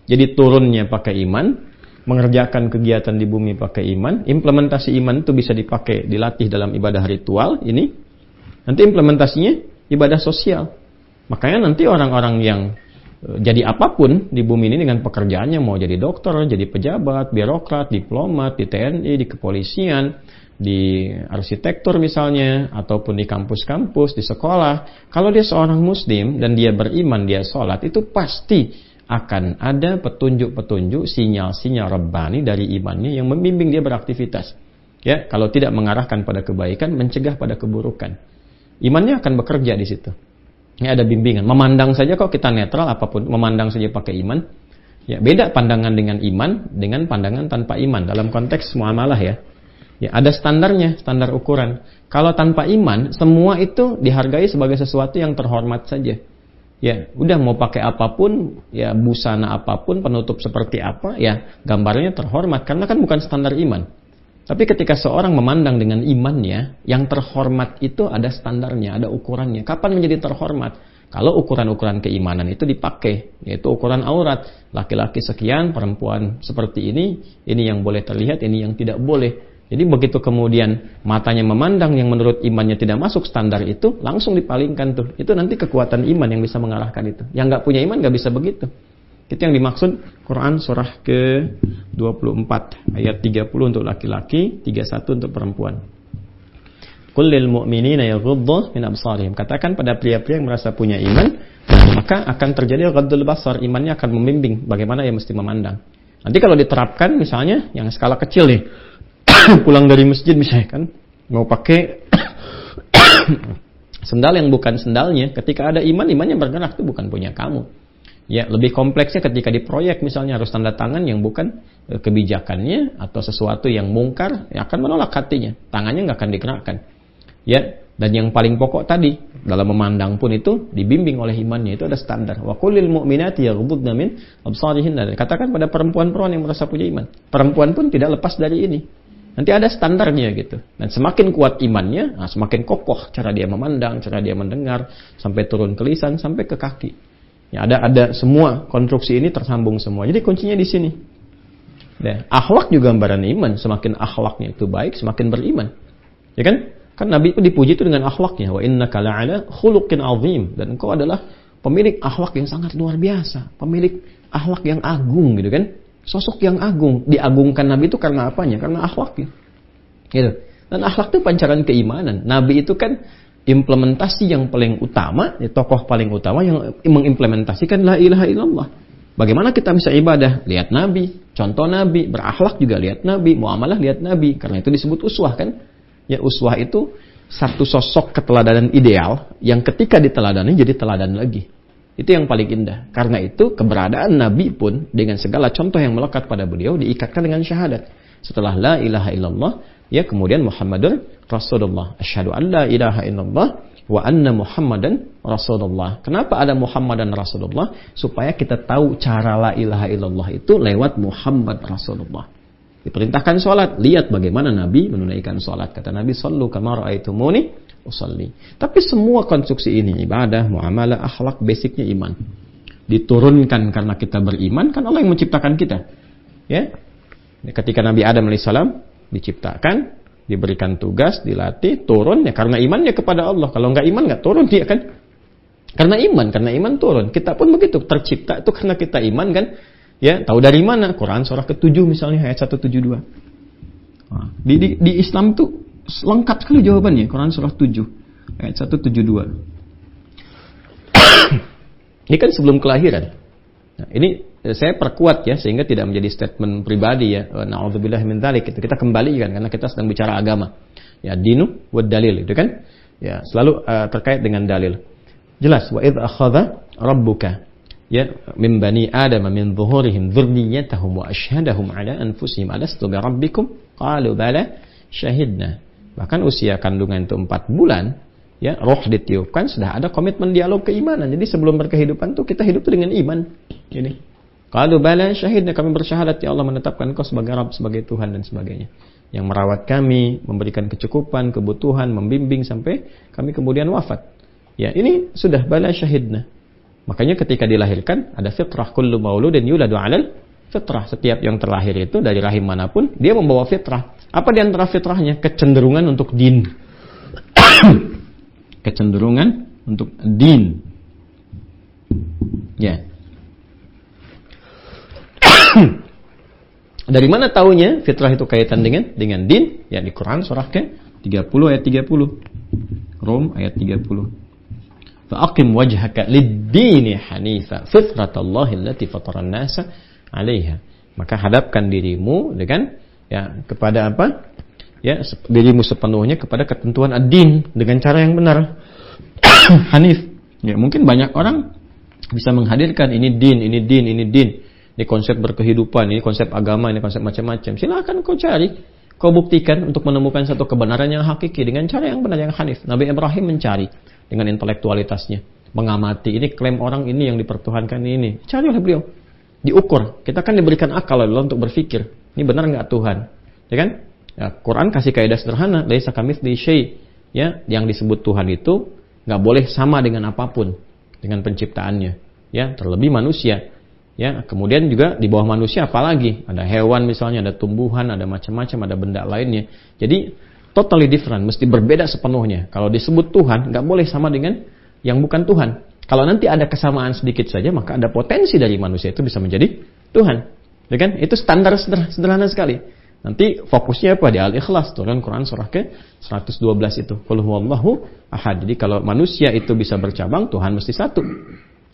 Jadi turunnya pakai iman, mengerjakan kegiatan di bumi pakai iman, implementasi iman itu bisa dipakai, dilatih dalam ibadah ritual ini. Nanti implementasinya ibadah sosial. Makanya nanti orang-orang yang jadi apapun di bumi ini dengan pekerjaannya, mau jadi dokter, jadi pejabat, birokrat, diplomat, di TNI, di kepolisian, di arsitektur misalnya, ataupun di kampus-kampus, di sekolah, kalau dia seorang muslim dan dia beriman, dia sholat, itu pasti akan ada petunjuk-petunjuk, sinyal-sinyal Rabbani dari imannya yang membimbing dia beraktivitas. Ya, kalau tidak mengarahkan pada kebaikan, mencegah pada keburukan. Imannya akan bekerja di situ. Ya, ada bimbingan. Memandang saja kok kita netral apapun, memandang saja pakai iman. Ya, beda pandangan dengan iman dengan pandangan tanpa iman dalam konteks muamalah ya. Ya, ada standarnya, standar ukuran. Kalau tanpa iman, semua itu dihargai sebagai sesuatu yang terhormat saja. Ya, udah mau pakai apapun, ya busana apapun, penutup seperti apa, ya gambarnya terhormat karena kan bukan standar iman. Tapi ketika seorang memandang dengan imannya, yang terhormat itu ada standarnya, ada ukurannya. Kapan menjadi terhormat? Kalau ukuran-ukuran keimanan itu dipakai, yaitu ukuran aurat. Laki-laki sekian, perempuan seperti ini yang boleh terlihat, ini yang tidak boleh. Jadi begitu kemudian matanya memandang yang menurut imannya tidak masuk standar itu, langsung dipalingkan tuh. Itu nanti kekuatan iman yang bisa mengarahkan itu. Yang nggak punya iman nggak bisa begitu. Itu yang dimaksud Quran surah ke-24 ayat 30 untuk laki-laki, 31 untuk perempuan. Qul lil mu'minina yaghuddu min absarihim. Katakan pada pria-pria yang merasa punya iman, maka akan terjadi ghaddul basar, imannya akan membimbing bagaimana ia mesti memandang. Nanti kalau diterapkan misalnya yang skala kecil nih, pulang dari masjid misalnya kan, mau pakai sendal yang bukan sendalnya, ketika ada iman, imannya bergerak, itu bukan punya kamu. Ya, lebih kompleksnya ketika di proyek misalnya harus tanda tangan yang bukan kebijakannya atau sesuatu yang mungkar, ya akan menolak hatinya, tangannya nggak akan digerakkan. Ya, Dan yang paling pokok tadi, dalam memandang pun itu dibimbing oleh imannya, itu ada standar. Wa qul lil mu'minati yaghuddna min absarihinna. Katakan pada perempuan-perempuan yang merasa punya iman. Perempuan pun tidak lepas dari ini. Nanti ada standarnya gitu. Dan semakin kuat imannya, semakin kokoh cara dia memandang, cara dia mendengar, sampai turun ke lisan, sampai ke kaki. Ya, ada semua konstruksi ini tersambung semua. Jadi kuncinya di sini. Dan akhlak juga gambaran iman. Semakin akhlaknya itu baik, semakin beriman. Ya kan? Kan Nabi itu dipuji itu dengan akhlaknya. Wa innaka la'ala khuluqin azim. Dan engkau adalah pemilik akhlak yang sangat luar biasa. Pemilik akhlak yang agung gitu kan. Sosok yang agung. Diagungkan Nabi itu karena apanya? Karena akhlaknya. Gitu. Dan akhlak itu pancaran keimanan. Nabi itu kan implementasi yang paling utama, tokoh paling utama yang mengimplementasikan la ilaha illallah. Bagaimana kita bisa ibadah? Lihat Nabi. Contoh Nabi. Berakhlak juga lihat Nabi. Muamalah lihat Nabi. Karena itu disebut uswah kan. Ya, uswah itu satu sosok keteladanan ideal yang ketika diteladani jadi teladan lagi. Itu yang paling indah. Karena itu keberadaan Nabi pun dengan segala contoh yang melekat pada beliau diikatkan dengan syahadat. Setelah la ilaha illallah, ya kemudian Muhammadur Rasulullah. Asyhadu an la ilaha illallah wa anna Muhammadan Rasulullah. Kenapa ada Muhammad dan Rasulullah? Supaya kita tahu cara la ilaha illallah itu lewat Muhammad Rasulullah. Diperintahkan sholat, lihat bagaimana Nabi menunaikan sholat. Kata Nabi, sallu kama ra'aitumuni usalli. Tapi semua konstruksi ini, ibadah, muamalah, akhlak, basicnya iman. Diturunkan karena kita beriman, kan Allah yang menciptakan kita. Ya, ketika Nabi Adam alaihissalam diciptakan, diberikan tugas, dilatih, turun ya karena imannya kepada Allah. Kalau nggak iman nggak turun dia kan. Karena iman turun. Kita pun begitu, tercipta itu karena kita iman kan. Ya, tahu dari mana? Quran surah ke-7 misalnya ayat 172. Di Islam tuh lengkap sekali jawabannya. Quran surah 7 ayat 172. Ini kan sebelum kelahiran. Nah, ini saya perkuat ya sehingga tidak menjadi statement pribadi ya. Na'udzubillah min dzalik. Kita kembalikan karena kita sedang bicara agama. Ya, dinu wa dalil itu kan. Ya, selalu terkait dengan dalil. Jelas wa idz akhadha rabbuka ya min bani adam min zuhurihim dzurriyyatahum wa asyhadahum ala anfusihim alastu bi rabbikum qalu bala syahidna. Bahkan usia kandungan itu 4 bulan ya roh ditiupkan sudah ada komitmen dialog keimanan. Jadi sebelum berkehidupan tuh kita hidup dengan iman. Ini qalu bala syahidna, kami bersyahadat ya Allah menetapkan Engkau sebagai Rabb, sebagai Tuhan dan sebagainya. Yang merawat kami, memberikan kecukupan, kebutuhan, membimbing sampai kami kemudian wafat. Ya, ini sudah bala syahidna. Makanya ketika dilahirkan ada fitrah, kullu mauludin yuladu 'alal fitrah. Setiap yang terlahir itu dari rahim manapun dia membawa fitrah. Apa di antara fitrahnya? Kecenderungan untuk din. Kecenderungan untuk din. Ya. Dari mana taunya fitrah itu kaitan dengan din? Ya di Quran surah ke-30 ayat 30. Rom ayat 30. Fa'aqim wajhaka lid-dini hanifa fitratallahi allati fataran nasa 'alaiha. Maka hadapkan dirimu dengan ya kepada apa? Ya, dirimu sepenuhnya kepada ketentuan ad-din dengan cara yang benar. Hanif. Ya, mungkin banyak orang bisa menghadirkan ini din, ini din, ini din. Ini konsep berkehidupan, ini konsep agama, ini konsep macam-macam. Silakan kau cari, kau buktikan untuk menemukan satu kebenaran yang hakiki dengan cara yang benar, yang hanif. Nabi Ibrahim mencari dengan intelektualitasnya, mengamati ini klaim orang ini yang dipertuhankan ini, cari oleh beliau, diukur. Kita kan diberikan akal oleh Allah untuk berpikir, ini benar nggak Tuhan, ya kan? Ya, Quran kasih kaidah sederhana, laisa kamitslihi syai', ya, yang disebut Tuhan itu nggak boleh sama dengan apapun, dengan penciptaannya, ya, terlebih manusia, ya, kemudian juga di bawah manusia apalagi, ada hewan misalnya, ada tumbuhan, ada macam-macam, ada benda lainnya, jadi totally different, mesti berbeda sepenuhnya. Kalau disebut Tuhan, nggak boleh sama dengan yang bukan Tuhan. Kalau nanti ada kesamaan sedikit saja, maka ada potensi dari manusia itu bisa menjadi Tuhan. Ya kan? Itu standar sederhana sekali. Nanti fokusnya apa? Di Al-Ikhlas, turun Quran surah ke-112 itu. Qul huwallahu ahad. Jadi kalau manusia itu bisa bercabang, Tuhan mesti satu.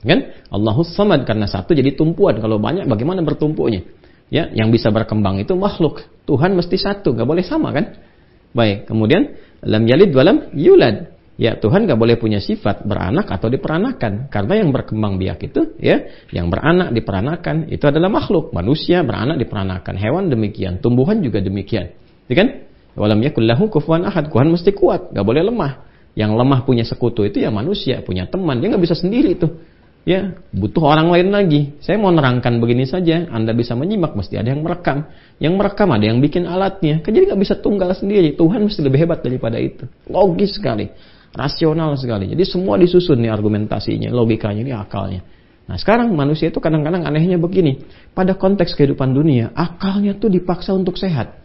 Kan? Allahus samad, karena satu jadi tumpuan. Kalau banyak, bagaimana bertumpunya? Ya, yang bisa berkembang itu makhluk. Tuhan mesti satu, nggak boleh sama kan? Baik, kemudian lam yalid walam yulad. Ya, Tuhan nggak boleh punya sifat beranak atau diperanakan. Karena yang berkembang biak itu, ya, yang beranak diperanakan itu adalah makhluk. Manusia beranak diperanakan, hewan demikian, tumbuhan juga demikian. Ya kan? Walam yakul lahu kufuwan ahad. Tuhan mesti kuat, nggak boleh lemah. Yang lemah punya sekutu itu ya manusia, punya teman. Dia nggak bisa sendiri tuh. Ya, butuh orang lain lagi. Saya mau nerangkan begini saja, Anda bisa menyimak, mesti ada yang merekam. Yang merekam ada yang bikin alatnya. Jadi nggak bisa tunggal sendiri. Tuhan mesti lebih hebat daripada itu. Logis sekali, rasional sekali. Jadi semua disusun nih argumentasinya, logikanya, ini akalnya. Nah sekarang manusia itu kadang-kadang anehnya begini. Pada konteks kehidupan dunia, akalnya tuh dipaksa untuk sehat.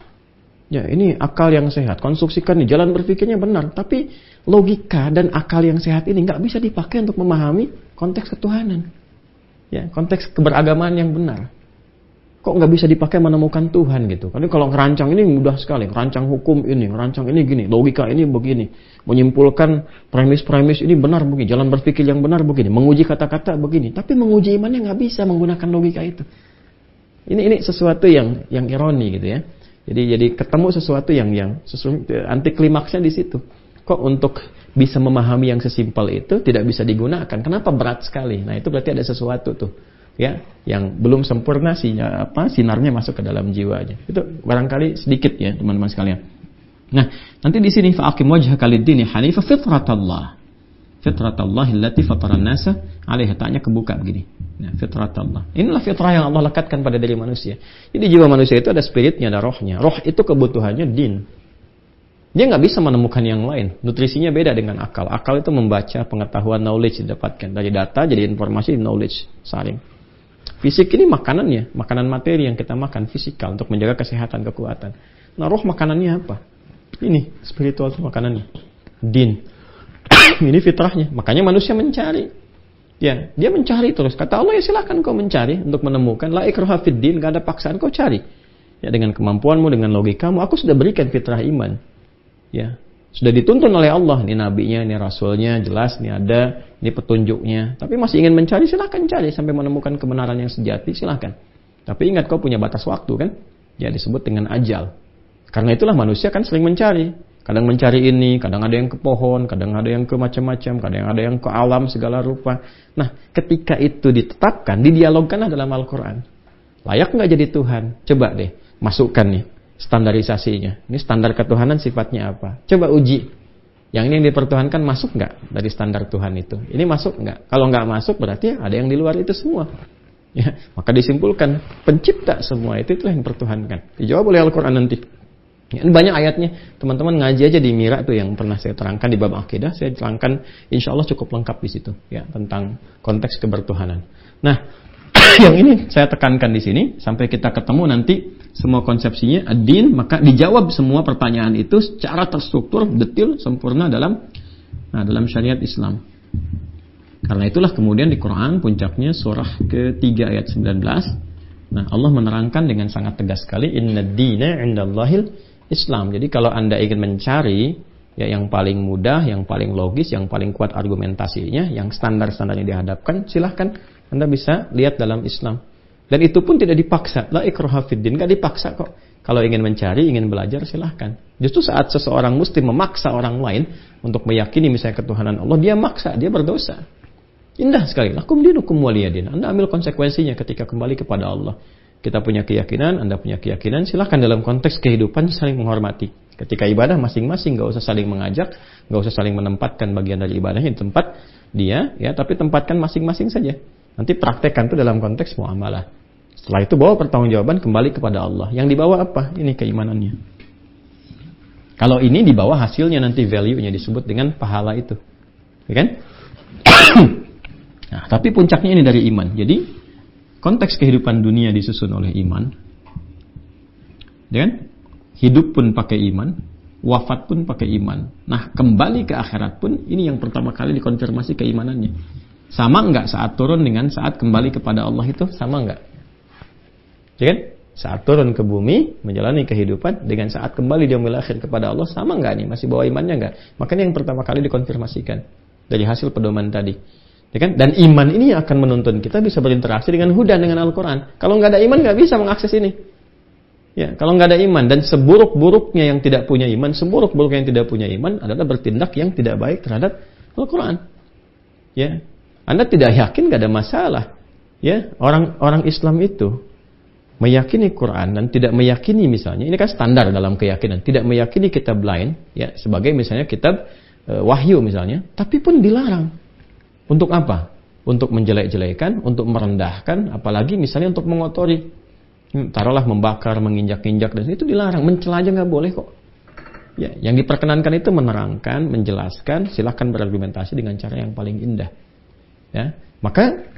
Ya ini akal yang sehat. Konstruksikan nih, jalan berpikirnya benar. Tapi logika dan akal yang sehat ini nggak bisa dipakai untuk memahami konteks ketuhanan. Ya, konteks keberagamaan yang benar. Kok nggak bisa dipakai menemukan Tuhan gitu? Karena kalau ngerancang ini mudah sekali. Ngerancang hukum ini, ngerancang ini gini, logika ini begini. Menyimpulkan premis-premis ini benar begini. Jalan berpikir yang benar begini. Menguji kata-kata begini. Tapi menguji imannya nggak bisa menggunakan logika itu. Ini sesuatu yang ironi gitu ya. Jadi ketemu sesuatu yang anti klimaksnya di situ. Kok untuk bisa memahami yang sesimpel itu tidak bisa digunakan? Kenapa berat sekali? Nah itu berarti ada sesuatu tuh, ya, yang belum sempurna sinarnya masuk ke dalam jiwanya. Itu barangkali sedikit ya teman-teman sekalian. Nah nanti di sini fa'aqim wajhaka lid-dini hanifa fitratallah. Fitratallah allati fatara an-nasa 'alaiha, taknya kebuka begini. Nah, fitratallah. Inilah fitrah yang Allah lekatkan pada diri manusia. Jadi jiwa manusia itu ada spiritnya, ada rohnya. Roh itu kebutuhannya din. Dia nggak bisa menemukan yang lain. Nutrisinya beda dengan akal. Akal itu membaca pengetahuan, knowledge didapatkan dari data, jadi informasi, knowledge saling. Fisik ini makanannya, makanan materi yang kita makan, fisikal untuk menjaga kesehatan, kekuatan. Nah, roh makanannya apa? Ini spiritual itu makanannya, din. Ini fitrahnya. Makanya manusia mencari. Ya, dia mencari terus. Kata Allah, ya silakan kau mencari untuk menemukan. La ikraha fid din, enggak ada paksaan, kau cari. Ya, dengan kemampuanmu, dengan logikamu, aku sudah berikan fitrah iman. Ya, sudah dituntun oleh Allah. Ini nabinya, ini rasulnya, jelas, ini ada, ini petunjuknya. Tapi masih ingin mencari, silakan cari sampai menemukan kebenaran yang sejati, silakan. Tapi ingat kau punya batas waktu kan? Ya, disebut dengan ajal. Karena itulah manusia kan sering mencari. Kadang mencari ini, kadang ada yang ke pohon, kadang ada yang ke macam-macam, kadang ada yang ke alam segala rupa. Nah, ketika itu ditetapkan, didialogkanlah dalam Al-Quran. Layak nggak jadi Tuhan? Coba deh, masukkan nih standarisasinya. Ini standar ketuhanan sifatnya apa? Coba uji. Yang ini yang dipertuhankan masuk nggak dari standar Tuhan itu? Ini masuk nggak? Kalau nggak masuk berarti ada yang di luar itu semua. Ya, maka disimpulkan pencipta semua itulah yang dipertuhankan. Dijawab oleh Al-Quran nanti. Ya, banyak ayatnya, teman-teman ngaji aja di Mira tuh yang pernah saya terangkan di bab akidah, saya terangkan insya Allah cukup lengkap di situ ya tentang konteks kebertuhanan. Nah, yang ini saya tekankan di sini sampai kita ketemu nanti semua konsepsinya ad-din, maka dijawab semua pertanyaan itu secara terstruktur, detil, sempurna dalam syariat Islam. Karena itulah kemudian di Quran puncaknya surah ke-3 ayat 19. Nah, Allah menerangkan dengan sangat tegas sekali, innad dina 'indallahil Islam. Jadi kalau Anda ingin mencari ya yang paling mudah, yang paling logis, yang paling kuat argumentasinya, yang standar-standarnya dihadapkan, silahkan Anda bisa lihat dalam Islam. Dan itu pun tidak dipaksa. La ikraha fid din, enggak dipaksa kok. Kalau ingin mencari, ingin belajar, silahkan. Justru saat seseorang muslim memaksa orang lain untuk meyakini misalnya ketuhanan Allah, dia maksa, dia berdosa. Indah sekali. Lakum dinukum waliyadin. Anda ambil konsekuensinya ketika kembali kepada Allah. Kita punya keyakinan, Anda punya keyakinan, silahkan dalam konteks kehidupan saling menghormati. Ketika ibadah masing-masing, gak usah saling mengajak, gak usah saling menempatkan bagian dari ibadahnya di tempat dia, ya, tapi tempatkan masing-masing saja. Nanti praktekkan itu dalam konteks muamalah. Setelah itu bawa pertanggungjawaban kembali kepada Allah. Yang dibawa apa? Ini keimanannya. Kalau ini dibawa hasilnya nanti value-nya disebut dengan pahala itu, ya kan? Nah, tapi puncaknya ini dari iman. Jadi konteks kehidupan dunia disusun oleh iman, dan hidup pun pakai iman, wafat pun pakai iman. Nah, kembali ke akhirat pun ini yang pertama kali dikonfirmasi keimanannya. Sama enggak saat turun dengan saat kembali kepada Allah itu? Sama enggak? Ya kan? Saat turun ke bumi menjalani kehidupan dengan saat kembali di yaumil akhir kepada Allah, sama enggak nih? Masih bawa imannya enggak? Makanya yang pertama kali dikonfirmasikan dari hasil pedoman tadi. Ya kan? Dan iman ini akan menuntun kita bisa berinteraksi dengan hudan, dengan Al-Quran. Kalau nggak ada iman nggak bisa mengakses ini. Ya, kalau nggak ada iman dan seburuk-buruknya yang tidak punya iman, seburuk-buruknya yang tidak punya iman adalah bertindak yang tidak baik terhadap Al-Quran. Ya, Anda tidak yakin nggak ada masalah. Ya, orang Islam itu meyakini Quran dan tidak meyakini misalnya, ini kan standar dalam keyakinan, tidak meyakini kitab lain, ya sebagai misalnya kitab wahyu misalnya, tapi pun dilarang. Untuk apa? Untuk menjelek-jelekan, untuk merendahkan, apalagi misalnya untuk mengotori. Taruhlah membakar, menginjak-injak, dan itu dilarang. Mencela aja nggak boleh kok. Ya, yang diperkenankan itu menerangkan, menjelaskan, silakan berargumentasi dengan cara yang paling indah. Ya, maka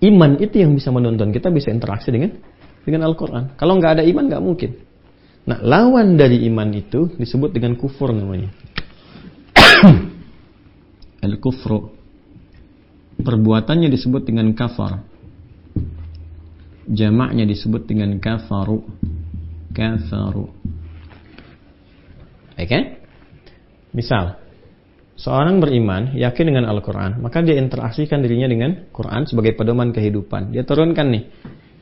iman itu yang bisa menuntun kita bisa interaksi dengan Al-Quran. Kalau nggak ada iman nggak mungkin. Nah, lawan dari iman itu disebut dengan kufur namanya. Al-kufru. Perbuatannya disebut dengan kafar. Jamaknya disebut dengan kafaru. Kafaru. Oke? Misal, seorang beriman, yakin dengan Al-Quran, maka dia interaksikan dirinya dengan Quran sebagai pedoman kehidupan. Dia turunkan nih,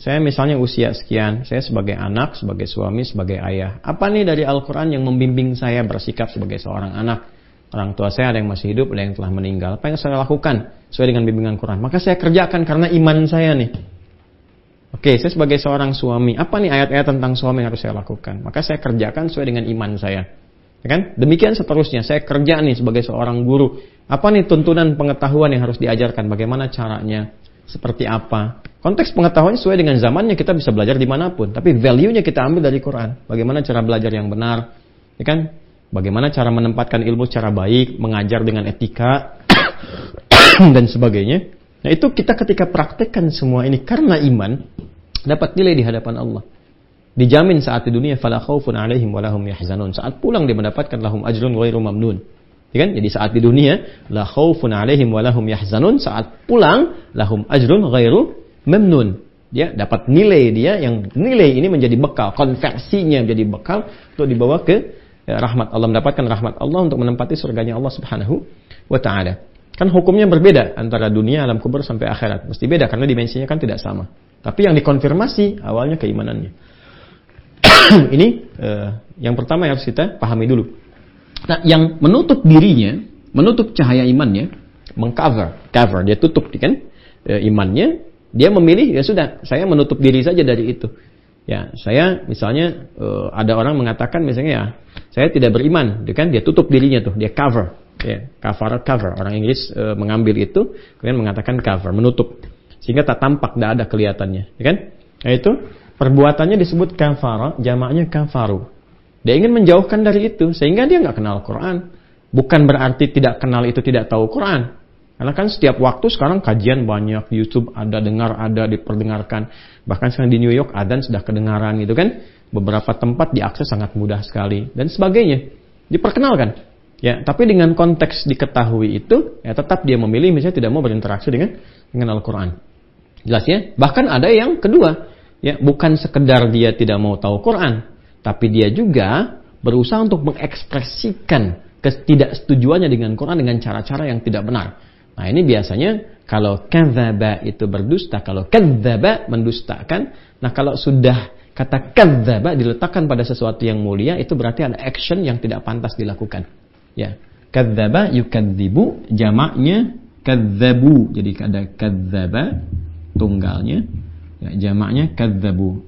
saya misalnya usia sekian, saya sebagai anak, sebagai suami, sebagai ayah. Apa nih dari Al-Quran yang membimbing saya bersikap sebagai seorang anak? Orang tua saya ada yang masih hidup, ada yang telah meninggal. Apa yang saya lakukan sesuai dengan bimbingan Quran? Maka saya kerjakan karena iman saya nih. Oke, saya sebagai seorang suami, apa nih ayat-ayat tentang suami yang harus saya lakukan? Maka saya kerjakan sesuai dengan iman saya. Ya kan? Demikian seterusnya, saya kerja nih sebagai seorang guru. Apa nih tuntunan pengetahuan yang harus diajarkan? Bagaimana caranya? Seperti apa? Konteks pengetahuan sesuai dengan zamannya, kita bisa belajar dimanapun. Tapi value-nya kita ambil dari Quran. Bagaimana cara belajar yang benar? Ya kan? Bagaimana cara menempatkan ilmu secara baik, mengajar dengan etika, dan sebagainya. Nah itu kita ketika praktekkan semua ini karena iman, dapat nilai di hadapan Allah. Dijamin saat di dunia, fala khaufun alaihim walahum yahzanun. Saat pulang dia mendapatkan lahum ajrun ghairu mamnun. Ya kan? Jadi saat di dunia, la khaufun alaihim walahum yahzanun. Saat pulang, lahum ajrun ghairu mamnun. Dia dapat nilai dia, yang nilai ini menjadi bekal, konversinya menjadi bekal untuk dibawa ke rahmat Allah, mendapatkan rahmat Allah untuk menempati surganya Allah Subhanahu wa ta'ala. Kan hukumnya berbeda antara dunia, alam kubur sampai akhirat. Mesti beda karena dimensinya kan tidak sama. Tapi yang dikonfirmasi awalnya keimanannya. Ini yang pertama yang harus kita pahami dulu. Nah, yang menutup dirinya, menutup cahaya imannya, cover, dia tutup kan imannya, dia memilih ya sudah, saya menutup diri saja dari itu. Ya, saya misalnya ada orang mengatakan misalnya ya, saya tidak beriman, kan dia tutup dirinya tuh, dia cover. Ya, cover. Orang Inggris mengambil itu, kemudian mengatakan cover, menutup. Sehingga tak tampak, tidak ada kelihatannya, ya kan? Nah itu, perbuatannya disebut kafara, jamaknya kafaru. Dia ingin menjauhkan dari itu, sehingga dia nggak kenal Quran. Bukan berarti tidak kenal itu tidak tahu Quran. Karena kan setiap waktu sekarang kajian banyak, YouTube ada, dengar ada, diperdengarkan. Bahkan sekarang di New York adzan sudah kedengaran gitu kan. Beberapa tempat diakses sangat mudah sekali dan sebagainya. Diperkenalkan. Ya, tapi dengan konteks diketahui itu, ya tetap dia memilih misalnya tidak mau berinteraksi dengan Al-Quran. Jelas ya? Bahkan ada yang kedua, ya bukan sekedar dia tidak mau tahu Quran, tapi dia juga berusaha untuk mengekspresikan ketidaksetujuannya dengan Quran dengan cara-cara yang tidak benar. Nah ini biasanya kalau kadzdzaba itu berdusta, kalau kadzdzaba mendustakan. Nah kalau sudah kata kadzdzaba diletakkan pada sesuatu yang mulia, itu berarti ada action yang tidak pantas dilakukan. Ya, kadzdzaba yukadzibu, jamaknya kadzabu. Jadi ada kadzdzaba tunggalnya, ya, jamaknya kadzabu.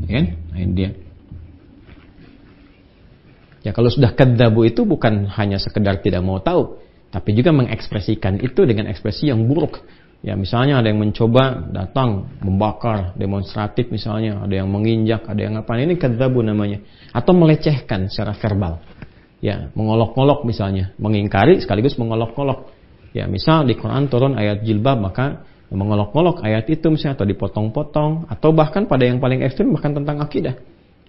Ya, nah ini dia. Ya kalau sudah kadzabu itu bukan hanya sekedar tidak mau tahu, tapi juga mengekspresikan itu dengan ekspresi yang buruk. Ya misalnya ada yang mencoba datang membakar demonstratif misalnya, ada yang menginjak, ada yang apa, ini kadzabu namanya. Atau melecehkan secara verbal. Ya, mengolok-olok misalnya, mengingkari sekaligus mengolok-olok. Ya, misal di Quran turun ayat jilbab, maka mengolok-olok ayat itu misalnya atau dipotong-potong, atau bahkan pada yang paling ekstrim bahkan tentang akidah.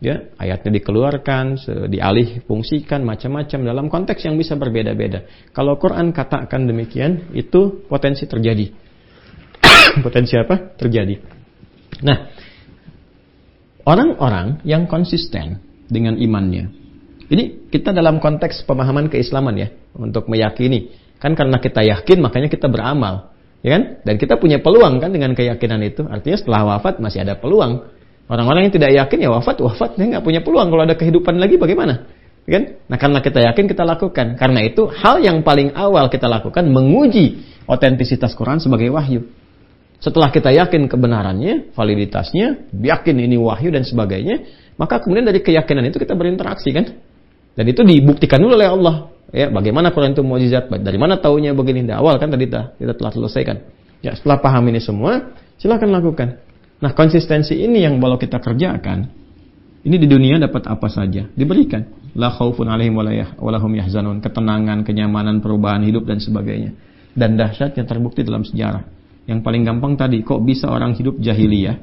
Ya, ayatnya dikeluarkan, dialih fungsikan macam-macam dalam konteks yang bisa berbeda-beda. Kalau Quran katakan demikian, itu potensi terjadi. Potensi apa? Terjadi. Nah, orang-orang yang konsisten dengan imannya. Ini kita dalam konteks pemahaman keislaman ya, untuk meyakini. Kan karena kita yakin makanya kita beramal, ya kan? Dan kita punya peluang kan dengan keyakinan itu. Artinya setelah wafat masih ada peluang. Orang-orang yang tidak yakin ya wafat, dia nggak punya peluang. Kalau ada kehidupan lagi bagaimana? Ya kan? Nah karena kita yakin kita lakukan. Karena itu hal yang paling awal kita lakukan menguji otentisitas Quran sebagai wahyu. Setelah kita yakin kebenarannya, validitasnya, yakin ini wahyu dan sebagainya, maka kemudian dari keyakinan itu kita berinteraksi kan? Dan itu dibuktikan dulu oleh Allah. Ya, bagaimana Quran itu mukjizat? Dari mana taunya begini? Di awal kan tadi kita telah selesaikan. Ya, setelah paham ini semua, silakan lakukan. Nah, konsistensi ini yang kalau kita kerjakan, ini di dunia dapat apa saja diberikan. La khaufun alaihim walahum yahzanun, ketenangan, kenyamanan, perubahan hidup dan sebagainya. Dan dahsyatnya terbukti dalam sejarah. Yang paling gampang tadi, kok bisa orang hidup jahiliyah?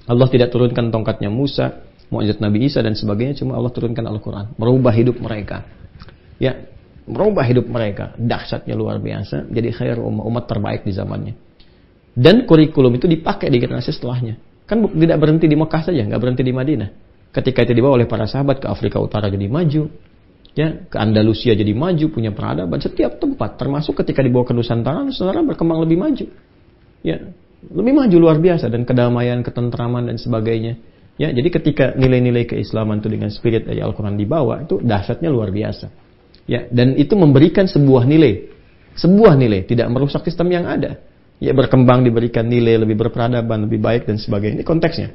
Allah tidak turunkan tongkatnya Musa, mukjizat Nabi Isa dan sebagainya, cuma Allah turunkan Al-Quran, merubah hidup mereka. Ya, merubah hidup mereka, dahsyatnya luar biasa. Jadi khair umat terbaik di zamannya. Dan kurikulum itu dipakai di generasi setelahnya. Kan tidak berhenti di Mekah saja, nggak berhenti di Madinah. Ketika itu dibawa oleh para sahabat ke Afrika Utara jadi maju, ya, ke Andalusia jadi maju, punya peradaban setiap tempat, termasuk ketika dibawa ke Nusantara berkembang lebih maju. Ya, lebih maju luar biasa, dan kedamaian, ketentraman dan sebagainya. Ya, jadi ketika nilai-nilai keislaman itu dengan spirit dari Al-Quran dibawa, itu dahsyatnya luar biasa. Ya, dan itu memberikan sebuah nilai, tidak merusak sistem yang ada. Ya, berkembang, diberikan nilai, lebih berperadaban, lebih baik dan sebagainya. Ini konteksnya.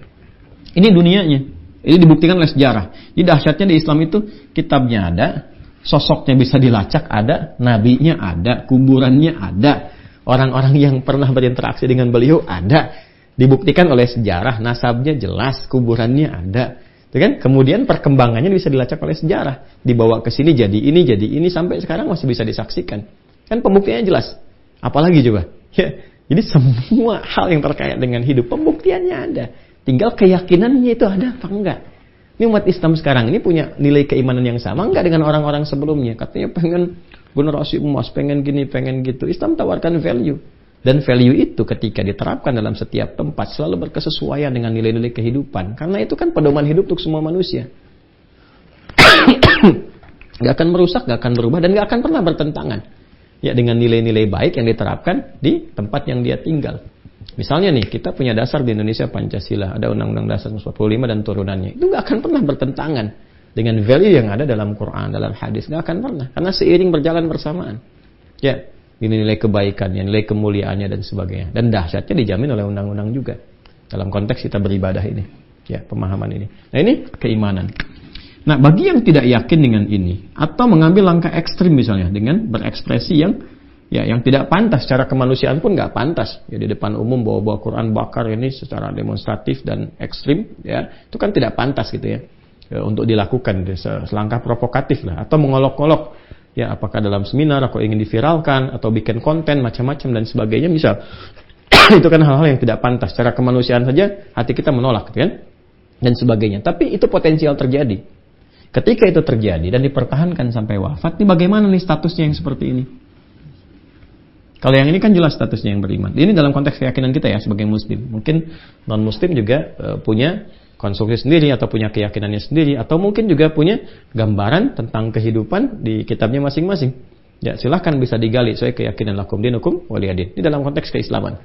Ini dunianya. Ini dibuktikan oleh sejarah. Jadi dahsyatnya di Islam itu kitabnya ada, sosoknya bisa dilacak ada, nabinya ada, kuburannya ada, orang-orang yang pernah berinteraksi dengan beliau ada. Dibuktikan oleh sejarah, nasabnya jelas, kuburannya ada. Itu kan? Kemudian perkembangannya bisa dilacak oleh sejarah. Dibawa ke sini jadi ini sampai sekarang masih bisa disaksikan. Kan pembuktiannya jelas. Apalagi coba? Ya, jadi semua hal yang terkait dengan hidup pembuktiannya ada. Tinggal keyakinannya itu ada apa enggak. Ini umat Islam sekarang ini punya nilai keimanan yang sama enggak dengan orang-orang sebelumnya? Katanya pengen generasi emas, pengen gini, pengen gitu. Islam tawarkan value. Dan value itu ketika diterapkan dalam setiap tempat selalu berkesesuaian dengan nilai-nilai kehidupan. Karena itu kan pedoman hidup untuk semua manusia. Gak akan merusak, gak akan berubah, dan gak akan pernah bertentangan. Ya, dengan nilai-nilai baik yang diterapkan di tempat yang dia tinggal. Misalnya nih, kita punya dasar di Indonesia Pancasila. Ada Undang-Undang Dasar 45 dan turunannya. Itu gak akan pernah bertentangan dengan value yang ada dalam Quran, dalam hadis. Gak akan pernah. Karena seiring berjalan bersamaan. Ya. Ini nilai kebaikannya, nilai kemuliaannya dan sebagainya. Dan dahsyatnya dijamin oleh undang-undang juga. Dalam konteks kita beribadah ini. Ya, pemahaman ini. Nah, ini keimanan. Nah, bagi yang tidak yakin dengan ini, atau mengambil langkah ekstrim misalnya, dengan berekspresi yang tidak pantas, secara kemanusiaan pun nggak pantas. Ya, di depan umum bawa-bawa Quran bakar ini secara demonstratif dan ekstrim, ya, itu kan tidak pantas gitu ya. Untuk dilakukan, selangkah provokatif lah. Atau mengolok-olok. Ya, apakah dalam seminar, atau ingin diviralkan, atau bikin konten macam-macam dan sebagainya, misal. Itu kan hal-hal yang tidak pantas. Secara kemanusiaan saja, hati kita menolak, kan? Dan sebagainya. Tapi itu potensial terjadi. Ketika itu terjadi dan dipertahankan sampai wafat, ini bagaimana nih statusnya yang seperti ini? Kalau yang ini kan jelas statusnya yang beriman. Ini dalam konteks keyakinan kita ya, sebagai muslim. Mungkin non-muslim juga punya konstruksi sendiri atau punya keyakinannya sendiri, atau mungkin juga punya gambaran tentang kehidupan di kitabnya masing-masing. Ya, silahkan bisa digali soal keyakinan lakum dinukum waliyadin. Ini dalam konteks keislaman.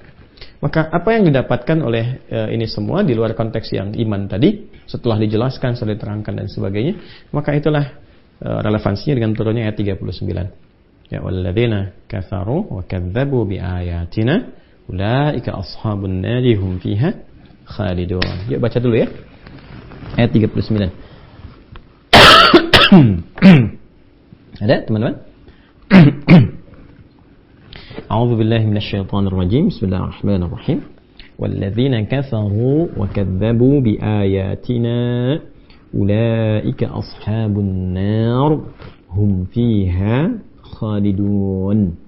Maka apa yang didapatkan oleh ini semua di luar konteks yang iman tadi, setelah dijelaskan, setelah diterangkan dan sebagainya, maka itulah relevansinya dengan turunnya ayat 39. Ya, walladzina kafaru wa kadzdzabu biayatina ulaika ashabun nari hum fiha khalidun. Yuk baca dulu ya. Ayat 39. Ada teman-teman? A'udzu billahi minasyaitonir rajim. Bismillahirrahmanirrahim. Walladzina kafaru wa kadzdzabu biayatina ulaika ashabun nar hum fiha khalidun.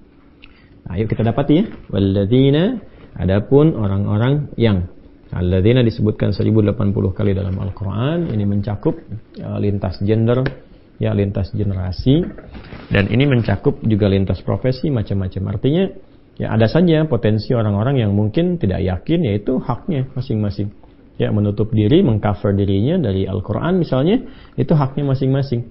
Ayo kita dapati ya. Walladzina, adapun orang-orang yang, alladzina disebutkan 1080 kali dalam Al-Quran. Ini mencakup lintas gender, ya, lintas generasi, dan ini mencakup juga lintas profesi, macam-macam. Artinya ya ada saja potensi orang-orang yang mungkin tidak yakin, yaitu haknya masing-masing. Ya, menutup diri, mengcover dirinya dari Al-Quran misalnya, itu haknya masing-masing.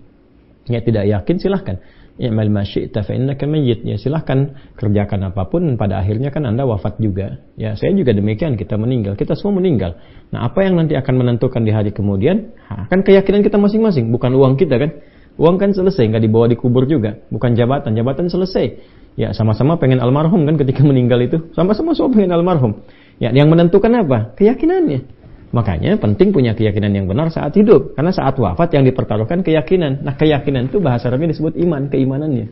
Ya, tidak yakin silahkan. I'mal ma syi'ta fa innaka mayyit. Ya, silahkan kerjakan apapun, pada akhirnya kan Anda wafat juga. Ya, saya juga demikian, kita meninggal, kita semua meninggal. Nah, apa yang nanti akan menentukan di hari kemudian? Kan keyakinan kita masing-masing, bukan uang kita kan. Uang kan selesai, nggak dibawa dikubur juga. Bukan jabatan, jabatan selesai. Ya, sama-sama pengen almarhum kan ketika meninggal itu. Sama-sama semua pengen almarhum. Ya, yang menentukan apa? Keyakinannya. Makanya penting punya keyakinan yang benar saat hidup. Karena saat wafat yang dipertaruhkan keyakinan. Nah, keyakinan itu bahasa Arabnya disebut iman, keimanannya.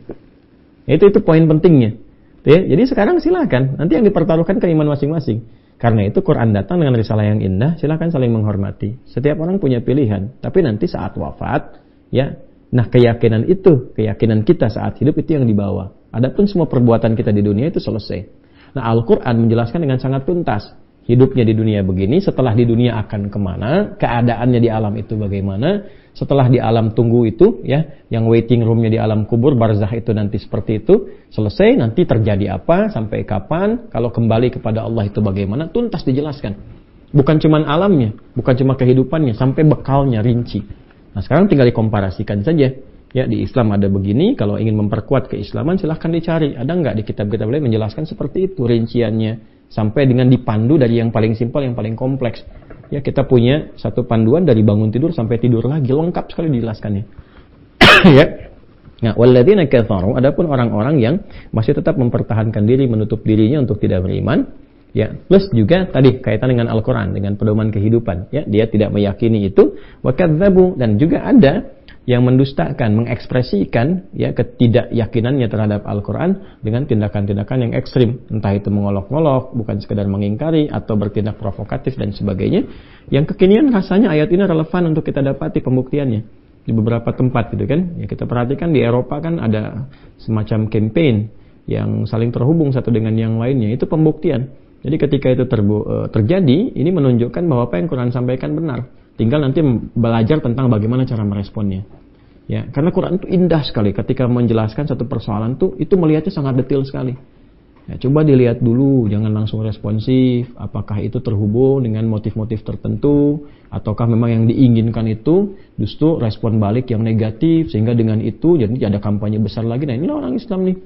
Itu poin pentingnya. Ya, jadi sekarang silakan. Nanti yang dipertaruhkan keimanan masing-masing. Karena itu Quran datang dengan risalah yang indah, silakan saling menghormati. Setiap orang punya pilihan. Tapi nanti saat wafat, ya, nah keyakinan itu, keyakinan kita saat hidup itu yang dibawa. Adapun semua perbuatan kita di dunia itu selesai. Nah, Al-Quran menjelaskan dengan sangat tuntas. Hidupnya di dunia begini, setelah di dunia akan kemana, keadaannya di alam itu bagaimana, setelah di alam tunggu itu, ya, yang waiting roomnya di alam kubur, barzakh itu nanti seperti itu, selesai, nanti terjadi apa, sampai kapan, kalau kembali kepada Allah itu bagaimana, tuntas dijelaskan. Bukan cuma alamnya, bukan cuma kehidupannya, sampai bekalnya rinci. Nah, sekarang tinggal dikomparasikan saja. Ya, di Islam ada begini, kalau ingin memperkuat keislaman silahkan dicari. Ada nggak di kitab-kitab lain menjelaskan seperti itu rinciannya, sampai dengan dipandu dari yang paling simpel yang paling kompleks. Ya, kita punya satu panduan dari bangun tidur sampai tidur lagi, lengkap sekali dijelaskannya. Ya. Nah, walladzina kafaru, adapun orang-orang yang masih tetap mempertahankan diri, menutup dirinya untuk tidak beriman, ya, plus juga tadi kaitan dengan Al-Qur'an, dengan pedoman kehidupan, ya, dia tidak meyakini itu, wa kadzdzabu, dan juga ada yang mendustakan, mengekspresikan, ya, ketidakyakinannya terhadap Al-Quran dengan tindakan-tindakan yang ekstrim, entah itu mengolok-ngolok, bukan sekedar mengingkari, atau bertindak provokatif dan sebagainya. Yang kekinian rasanya ayat ini relevan untuk kita dapati pembuktiannya di beberapa tempat, gitu kan? Ya, kita perhatikan di Eropa kan ada semacam campaign yang saling terhubung satu dengan yang lainnya, itu pembuktian. Jadi ketika itu terjadi, ini menunjukkan bahwa apa yang Quran sampaikan benar. Tinggal nanti belajar tentang bagaimana cara meresponnya. Ya, karena Quran itu indah sekali ketika menjelaskan satu persoalan itu melihatnya sangat detail sekali. Ya, coba dilihat dulu, jangan langsung responsif. Apakah itu terhubung dengan motif-motif tertentu, ataukah memang yang diinginkan itu justru respon balik yang negatif, sehingga dengan itu jadi ada kampanye besar lagi. Nah, ini orang Islam nih.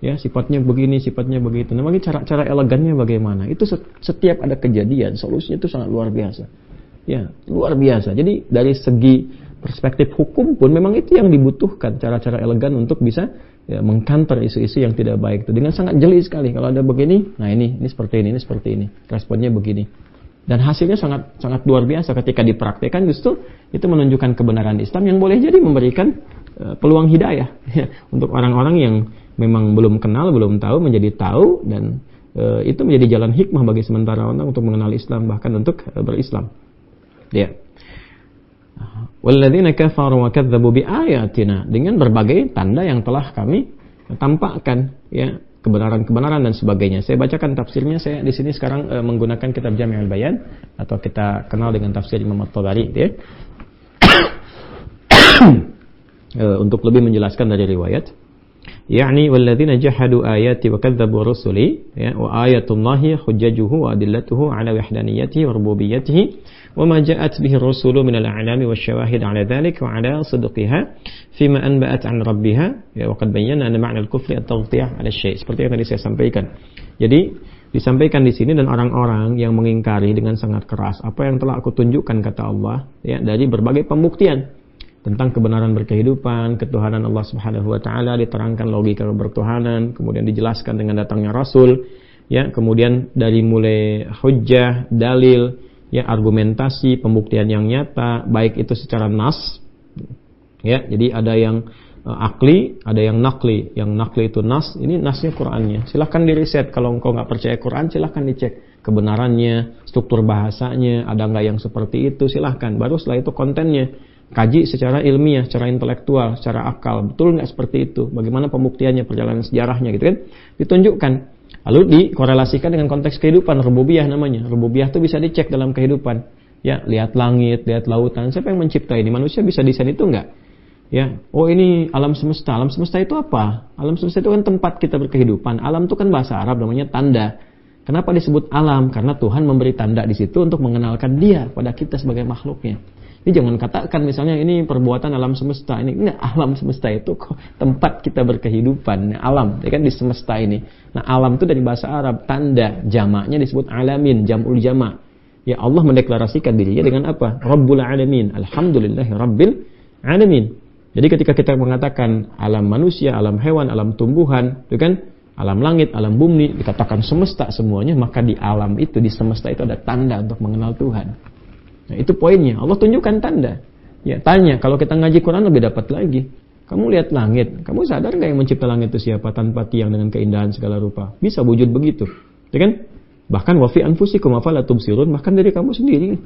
Ya, sifatnya begini, sifatnya begitu. Nah, bagi cara elegannya bagaimana? Itu setiap ada kejadian, solusinya itu sangat luar biasa. Ya, luar biasa. Jadi dari segi perspektif hukum pun memang itu yang dibutuhkan, cara-cara elegan untuk bisa, ya, mengcounter isu-isu yang tidak baik itu dengan sangat jeli sekali. Kalau ada begini, nah ini seperti ini seperti ini, responnya begini. Dan hasilnya sangat luar biasa ketika dipraktekkan, justru itu menunjukkan kebenaran Islam yang boleh jadi memberikan peluang hidayah, ya, untuk orang-orang yang memang belum kenal, belum tahu menjadi tahu, dan itu menjadi jalan hikmah bagi sementara orang untuk mengenal Islam, bahkan untuk berislam. Ya. Walladzina kafaru wa kadzdzabu biayatina, dengan berbagai tanda yang telah kami tampakkan, ya, kebenaran-kebenaran dan sebagainya. Saya bacakan tafsirnya. Saya di sini sekarang menggunakan kitab Jami'ul Bayan, atau kita kenal dengan tafsir Imam At-Tabari, ya. Untuk lebih menjelaskan dari riwayat. Yani walladzina jahadu ayati wa kadzdzabu rusuli, ya, wa ayatullahi hujjajuhu wa adillatuhu ala wahdaniyatihi wa rububiyyatihi wa ma ja'at bihi ar-rusulu min al-a'lami wasyawahid ala dhalik wa ala sidqiha fima anba'at an rabbiha, ya, wa qad bayyana anna ma'na al-kufri at-taghtiyah ala syai'. Seperti yang tadi saya sampaikan. Jadi disampaikan di sini, dan orang-orang yang mengingkari dengan sangat keras apa yang telah aku tunjukkan, kata Allah, ya, dari berbagai pembuktian tentang kebenaran berkehidupan, ketuhanan Allah Subhanahu wa taala, diterangkan logika bertuhanan, kemudian dijelaskan dengan datangnya rasul, ya, kemudian dari mulai hujjah, dalil, ya, argumentasi, pembuktian yang nyata, baik itu secara nas, ya, jadi ada yang akli, ada yang nakli. Yang nakli itu nas, ini nasnya Qur'annya. Silahkan diriset, kalau engkau nggak percaya Quran, silahkan dicek kebenarannya, struktur bahasanya, ada nggak yang seperti itu, silahkan. Baru setelah itu kontennya, kaji secara ilmiah, secara intelektual, secara akal, betul nggak seperti itu, bagaimana pembuktiannya, perjalanan sejarahnya, gitu kan, ditunjukkan. Lalu dikorelasikan dengan konteks kehidupan, rububiyah namanya. Rububiyah itu bisa dicek dalam kehidupan. Ya, lihat langit, lihat lautan, siapa yang mencipta ini? Manusia bisa desain itu nggak? Ya, oh ini alam semesta. Alam semesta itu apa? Alam semesta itu kan tempat kita berkehidupan. Alam itu kan bahasa Arab namanya tanda. Kenapa disebut alam? Karena Tuhan memberi tanda di situ untuk mengenalkan Dia pada kita sebagai makhluknya. Jadi jangan katakan misalnya ini perbuatan alam semesta, ini enggak, alam semesta itu kok tempat kita berkehidupan, alam, ya kan, di semesta ini. Nah, alam itu dari bahasa Arab, tanda, jamaknya disebut alamin, jam'ul jama'. Ya, Allah mendeklarasikan dirinya dengan apa? Rabbul alamin, alhamdulillahi rabbil alamin. Jadi ketika kita mengatakan alam manusia, alam hewan, alam tumbuhan, itu kan, alam langit, alam bumi, dikatakan semesta semuanya, maka di alam itu, di semesta itu ada tanda untuk mengenal Tuhan. Nah, itu poinnya. Allah tunjukkan tanda. Ya, tanya, kalau kita ngaji Quran lebih dapat lagi. Kamu lihat langit, kamu sadar nggak yang mencipta langit itu siapa? Tanpa tiang dengan keindahan segala rupa. Bisa wujud begitu. Ya kan? Bahkan wa fi anfusikum afala tubsirun, bahkan dari kamu sendiri.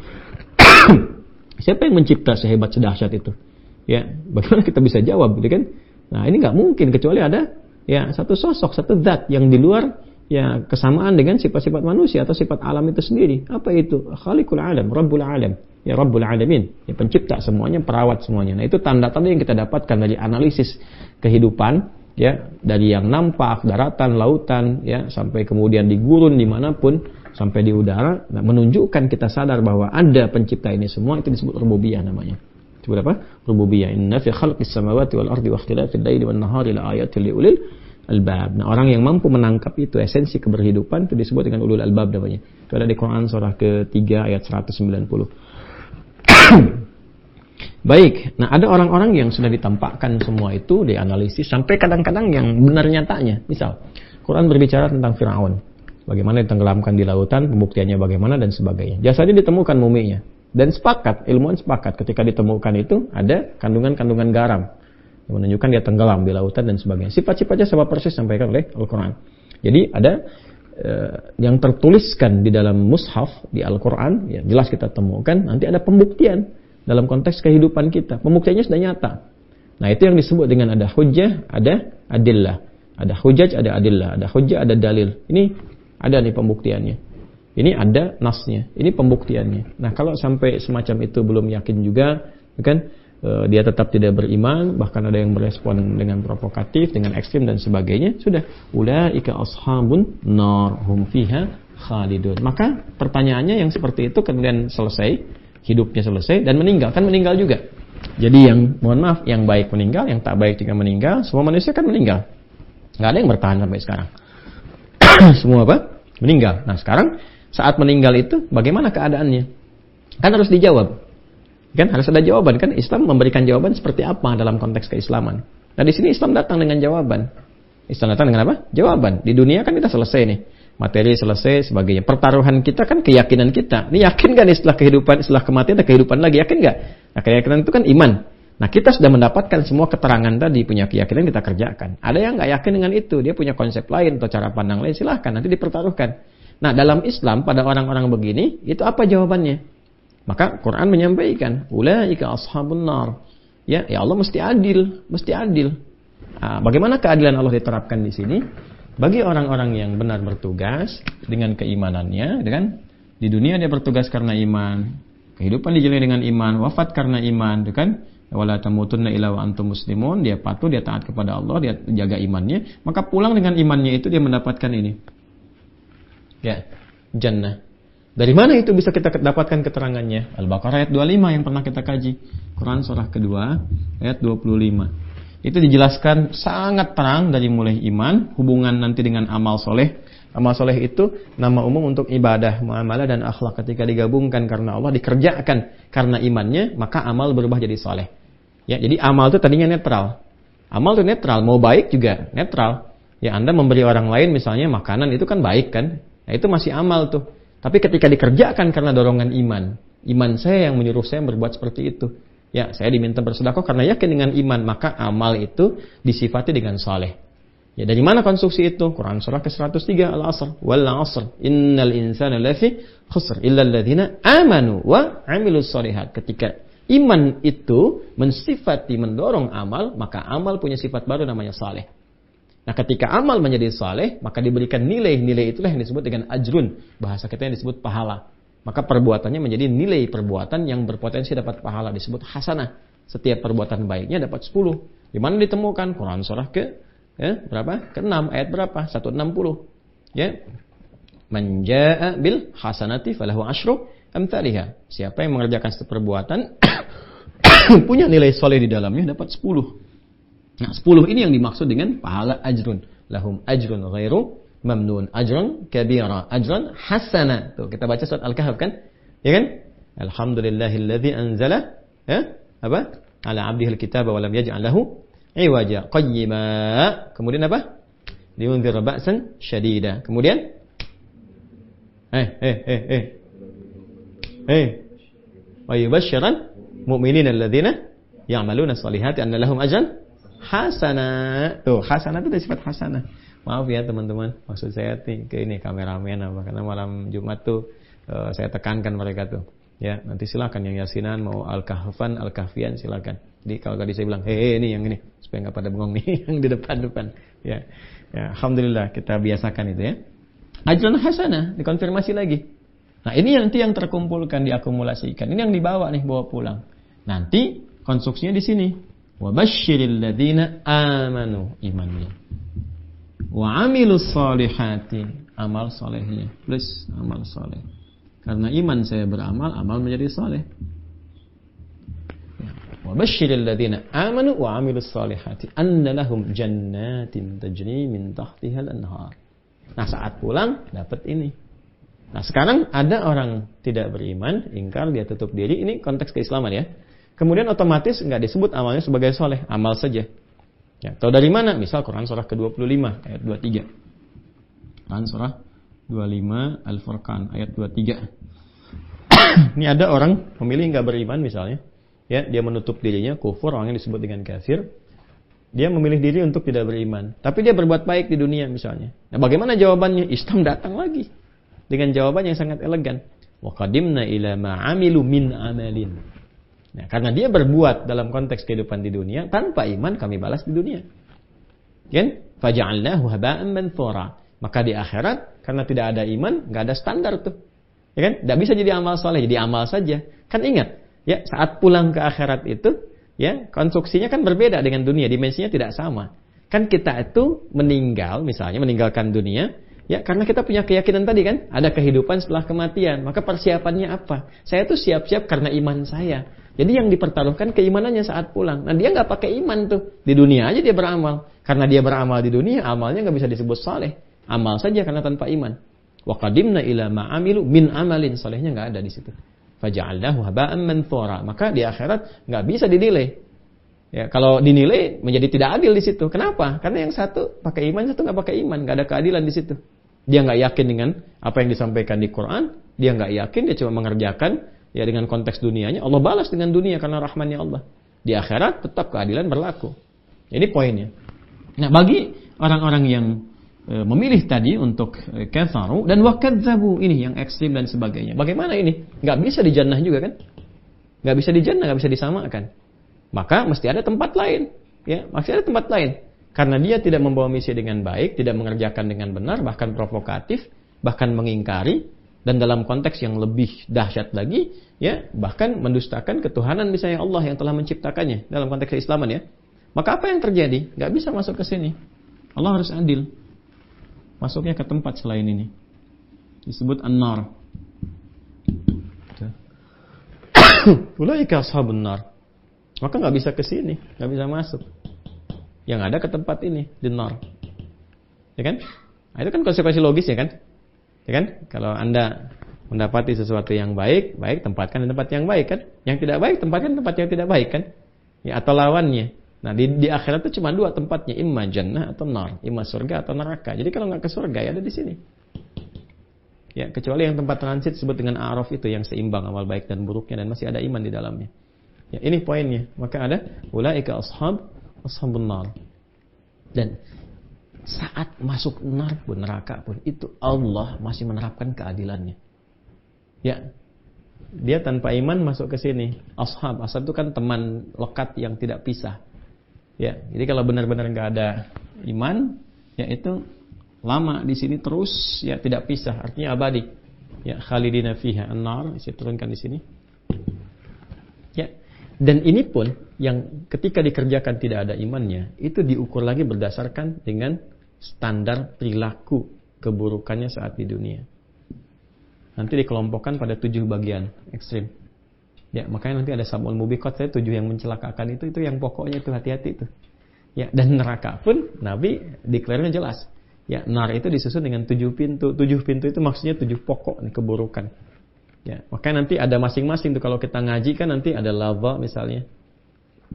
Siapa yang mencipta sehebat sedahsyat itu? Ya, bagaimana kita bisa jawab, gitu kan? Nah, ini nggak mungkin kecuali ada ya satu sosok, satu zat yang di luar ya kesamaan dengan sifat-sifat manusia atau sifat alam itu sendiri. Apa itu? Khaliqul alam, Rabbul alam. Ya Rabbul alamin, ya pencipta semuanya, perawat semuanya. Nah, itu tanda-tanda yang kita dapatkan dari analisis kehidupan, ya, dari yang nampak, daratan, lautan, ya, sampai kemudian di gurun dimanapun, sampai di udara, nah, menunjukkan kita sadar bahwa ada pencipta ini semua. Itu disebut rububiyah namanya. Disebut apa? Rububiyah. Inna fi khalqis samawati wal ardi wa ikhtilafil laili wan nahari la ayatin liulil albab. Nah, orang yang mampu menangkap itu esensi keberhidupan itu disebut dengan ulul albab namanya. Itu ada di Quran surah ke-3 ayat 190. Baik, nah ada orang-orang yang sudah ditampakkan semua itu, dianalisis sampai kadang-kadang yang benar nyatanya. Misal, Quran berbicara tentang Fir'aun, bagaimana ditenggelamkan di lautan, pembuktiannya bagaimana dan sebagainya. Jasadnya ditemukan muminya, dan sepakat, ilmuwan sepakat ketika ditemukan itu ada kandungan-kandungan garam yang menunjukkan dia tenggelam di lautan dan sebagainya. Sifat-sifatnya sama persis disampaikan oleh Al-Quran. Jadi ada yang tertuliskan di dalam mushaf di Al-Quran, ya, jelas kita temukan, nanti ada pembuktian dalam konteks kehidupan kita. Pembuktiannya sudah nyata. Nah, itu yang disebut dengan ada hujjah, ada adillah. Ada hujjaj, ada adillah. Ada hujjah, ada dalil. Ini ada nih pembuktiannya. Ini ada nasnya. Ini pembuktiannya. Nah, kalau sampai semacam itu belum yakin juga, kan, dia tetap tidak beriman, bahkan ada yang merespon dengan provokatif, dengan ekstrim dan sebagainya, sudah ulaika ashabun nar hum fiha khalidun. Maka pertanyaannya yang seperti itu kemudian selesai, hidupnya selesai dan meninggal, kan meninggal juga. Jadi yang mohon maaf, yang baik meninggal, yang tak baik juga meninggal, semua manusia kan meninggal. Enggak ada yang bertahan sampai sekarang. Semua apa? Meninggal. Nah, sekarang saat meninggal itu bagaimana keadaannya? Kan harus dijawab. Kan harus ada jawaban, kan Islam memberikan jawaban seperti apa dalam konteks keislaman. Nah, di sini Islam datang dengan jawaban. Islam datang dengan apa? Jawaban. Di dunia kan kita selesai nih. Materi selesai sebagainya. Pertaruhan kita kan keyakinan kita. Ini yakin kan setelah kehidupan, setelah kematian ada kehidupan lagi, yakin enggak? Nah, keyakinan itu kan iman. Nah, kita sudah mendapatkan semua keterangan tadi, punya keyakinan kita kerjakan. Ada yang enggak yakin dengan itu, dia punya konsep lain atau cara pandang lain, silahkan nanti dipertaruhkan. Nah, dalam Islam pada orang-orang begini, itu apa jawabannya? Maka Quran menyampaikan, ulaika ashabun nar. Ya Allah mesti adil, mesti adil. Nah, bagaimana keadilan Allah diterapkan di sini? Bagi orang-orang yang benar bertugas dengan keimanannya, dengan di dunia dia bertugas karena iman, kehidupan dijalani dengan iman, wafat karena iman, kan? Wala tamutunna illa wa antum muslimun, dia patuh, dia taat kepada Allah, dia jaga imannya, maka pulang dengan imannya itu dia mendapatkan ini. Ya, jannah. Dari mana itu bisa kita dapatkan keterangannya? Al-Baqarah ayat 25 yang pernah kita kaji. Quran surah kedua ayat 25. Itu dijelaskan sangat terang dari mulai iman, hubungan nanti dengan amal soleh. Amal soleh itu nama umum untuk ibadah, muamalah dan akhlak. Ketika digabungkan karena Allah, dikerjakan karena imannya, maka amal berubah jadi soleh. Ya, jadi amal itu tadinya netral. Amal itu netral, mau baik juga netral. Ya, Anda memberi orang lain misalnya makanan, itu kan baik kan? Nah, itu masih amal tuh. Tapi ketika dikerjakan karena dorongan iman saya yang menyuruh saya berbuat seperti itu. Ya, saya diminta bersedekah karena yakin dengan iman, maka amal itu disifati dengan saleh. Ya, dari mana konstruksi itu? Quran surah ke-103 Al-Asr, wal 'asr, innal insana lafi khusr illa alladziina amanu wa 'amilus shalihat. Ketika iman itu mensifati mendorong amal, maka amal punya sifat baru namanya saleh. Nah, ketika amal menjadi saleh, maka diberikan nilai-nilai itulah yang disebut dengan ajrun. Bahasa kita yang disebut pahala. Maka perbuatannya menjadi nilai perbuatan yang berpotensi dapat pahala, disebut hasanah. Setiap perbuatan baiknya dapat 10. Di mana ditemukan? Quran surah berapa? Ke-6 ayat berapa? 160. Ya. Man jaa'a bil hasanati falahu asyru amsalihha. Siapa yang mengerjakan satu perbuatan punya nilai saleh di dalamnya dapat 10. Nah, 10 ini yang dimaksud dengan pahala ajrun. Lahum ajrun ghairu mamnun, ajrun kabira, ajrun hasana. Tuh, kita baca surat Al-Kahf kan? Ya kan? Alhamdulillahilladzi anzala apa? Ala 'abdihil kitaba wa lam yaj'al lahu iwaja qayyima. Kemudian apa? Liunzir ba'san syadida. Kemudian wa yubashshiran mu'minina alladzina ya'maluna shalihati anna lahum ajran hasanah. Tuh, hasanah itu dari sifat hasanah. Maaf ya teman-teman, maksud saya ke ini kameramen apa, karena malam Jumat tuh saya tekankan mereka tuh. Ya, nanti silakan yang yasinan mau al-kahfan, al-kahfian silakan. Jadi kalau tadi saya bilang, ini yang ini supaya nggak pada bengong nih yang di depan. Ya, alhamdulillah kita biasakan itu ya. Ajran hasanah dikonfirmasi lagi. Nah, ini nanti yang terkumpulkan, diakumulasikan. Ini yang bawa pulang. Nanti konstruksinya di sini. Wa basyiril ladzina amanu, imannya. Wa amilus solihati, amal solehnya. Plus amal soleh. Karena iman saya beramal, amal menjadi soleh. Wa basyiril ladzina amanu wa amilus solihati anna lahum jannatin tajri min tahtihal anhar. Nah, saat pulang dapat ini. Nah, sekarang ada orang tidak beriman, ingkar, dia tutup diri. Ini konteks keislaman ya. Kemudian otomatis nggak disebut amalnya sebagai soleh, amal saja. Ya, tahu dari mana? Misal Quran surah ke-25 ayat 23. Quran surah 25 Al-Furqan ayat 23. Ini ada orang memilih nggak beriman misalnya. Ya, dia menutup dirinya, kufur, orangnya disebut dengan kafir. Dia memilih diri untuk tidak beriman. Tapi dia berbuat baik di dunia misalnya. Nah, bagaimana jawabannya? Islam datang lagi dengan jawaban yang sangat elegan. Wa qadimna ila ma 'amilu min amalin. Nah, karena dia berbuat dalam konteks kehidupan di dunia tanpa iman, kami balas di dunia. Kan? Faja'alnahu haba'an manthura. Maka di akhirat karena tidak ada iman, enggak ada standar tuh. Ya kan? Enggak bisa jadi amal soleh, jadi amal saja. Kan ingat, ya, saat pulang ke akhirat itu, ya, konstruksinya kan berbeda dengan dunia, dimensinya tidak sama. Kan kita itu meninggal, misalnya meninggalkan dunia, ya, karena kita punya keyakinan tadi kan, ada kehidupan setelah kematian. Maka persiapannya apa? Saya tuh siap-siap karena iman saya. Jadi yang dipertaruhkan keimanannya saat pulang. Nah, dia nggak pakai iman tuh. Di dunia aja dia beramal. Karena dia beramal di dunia, amalnya nggak bisa disebut saleh. Amal saja karena tanpa iman. Wa qadimna ila ma 'amilu min amalin, salehnya nggak ada di situ. Faja'alnahu haba'an manthura. Maka di akhirat nggak bisa dinilai. Ya, kalau dinilai menjadi tidak adil di situ. Kenapa? Karena yang satu pakai iman, satu nggak pakai iman, nggak ada keadilan di situ. Dia nggak yakin dengan apa yang disampaikan di Quran. Dia nggak yakin, dia cuma mengerjakan ya dengan konteks dunianya. Allah balas dengan dunia karena rahmannya Allah. Di akhirat tetap keadilan berlaku. Ini poinnya. Nah, bagi orang-orang yang memilih tadi untuk kafaru dan wakadzabu, ini yang ekstrim dan sebagainya. Bagaimana ini? Nggak bisa di jannah juga kan? Nggak bisa di jannah, nggak bisa disamakan. Maka mesti ada tempat lain. Ya, masih ada tempat lain. Karena dia tidak membawa misi dengan baik, tidak mengerjakan dengan benar, bahkan provokatif, bahkan mengingkari, dan dalam konteks yang lebih dahsyat lagi, ya, bahkan mendustakan ketuhanan misalnya Allah yang telah menciptakannya dalam konteks keislaman ya. Maka apa yang terjadi? Nggak bisa masuk ke sini. Allah harus adil. Masuknya ke tempat selain ini. Disebut an-nar. Ulaika ashabun nar. Maka nggak bisa ke sini, nggak bisa masuk. Yang ada ke tempat ini, di nar. Ya kan? Nah, itu kan konsekuensi logis ya kan? Ya kan? Kalau Anda mendapati sesuatu yang baik, tempatkan di tempat yang baik kan? Yang tidak baik, tempatkan di tempat yang tidak baik kan? Ya, atau lawannya. Nah, di akhirat itu cuma dua tempatnya, imma jannah atau nar, imma surga atau neraka. Jadi kalau nggak ke surga ya ada di sini. Ya, kecuali yang tempat transit disebut dengan a'raf itu yang seimbang amal baik dan buruknya dan masih ada iman di dalamnya. Ya, ini poinnya. Maka ada ulaika ashabun nar. Dan saat masuk neraka pun itu Allah masih menerapkan keadilannya. Ya. Dia tanpa iman masuk ke sini. Ashab itu kan teman lekat yang tidak pisah. Ya, jadi kalau benar-benar nggak ada iman, ya itu lama di sini terus, ya tidak pisah, artinya abadi. Ya, khalidina fiha an-nar, saya turunkan di sini. Ya, dan ini pun yang ketika dikerjakan tidak ada imannya, itu diukur lagi berdasarkan dengan standar perilaku keburukannya saat di dunia. Nanti dikelompokkan pada 7 bagian ekstrim. Ya, makanya nanti ada sab'ul mubiqat, 7 yang mencelakakan itu yang pokoknya itu hati-hati itu. Ya, dan neraka pun Nabi declare-nya jelas. Ya, nar itu disusun dengan 7 pintu. 7 pintu itu maksudnya 7 pokok keburukan. Ya, makanya nanti ada masing-masing tuh kalau kita ngaji kan nanti ada lava misalnya.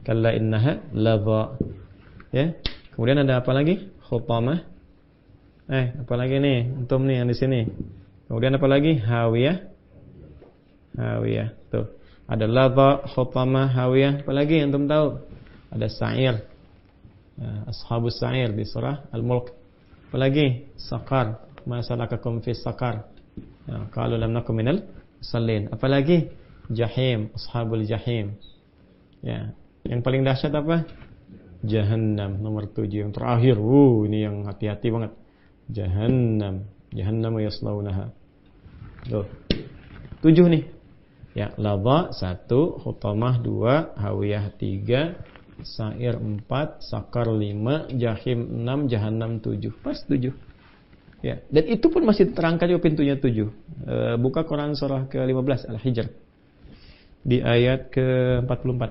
Kalla innaha lava. Ya. Kemudian ada apa lagi? Khutamah. Apa lagi nih? Antum nih yang di sini. Kemudian apa lagi? Hawiyah. Tuh. Ada ladha, hutamah, hawiyah. Apalagi yang antum tahu? Ada sa'ir. Ashabus sa'ir di surah Al-Mulk. Apalagi? Saqar. Ma salakakum fi saqar. Qalu lam nakum minal musallin. Apalagi? Jahim, ashabul jahim. Ya, yang paling dahsyat apa? Jahannam nomor 7 yang terakhir. Ini yang hati-hati banget. Jahannam yaslaunaha. Tuh. 7 nih. Ya, ladha 1, hutamah 2, hawiyah 3, sa'ir 4, sakar 5, jahim 6, jahannam 7. Pas 7. Ya, dan itu pun masih terangkat juga pintunya 7. Buka Quran surah ke-15 Al-Hijr. Di ayat ke-44.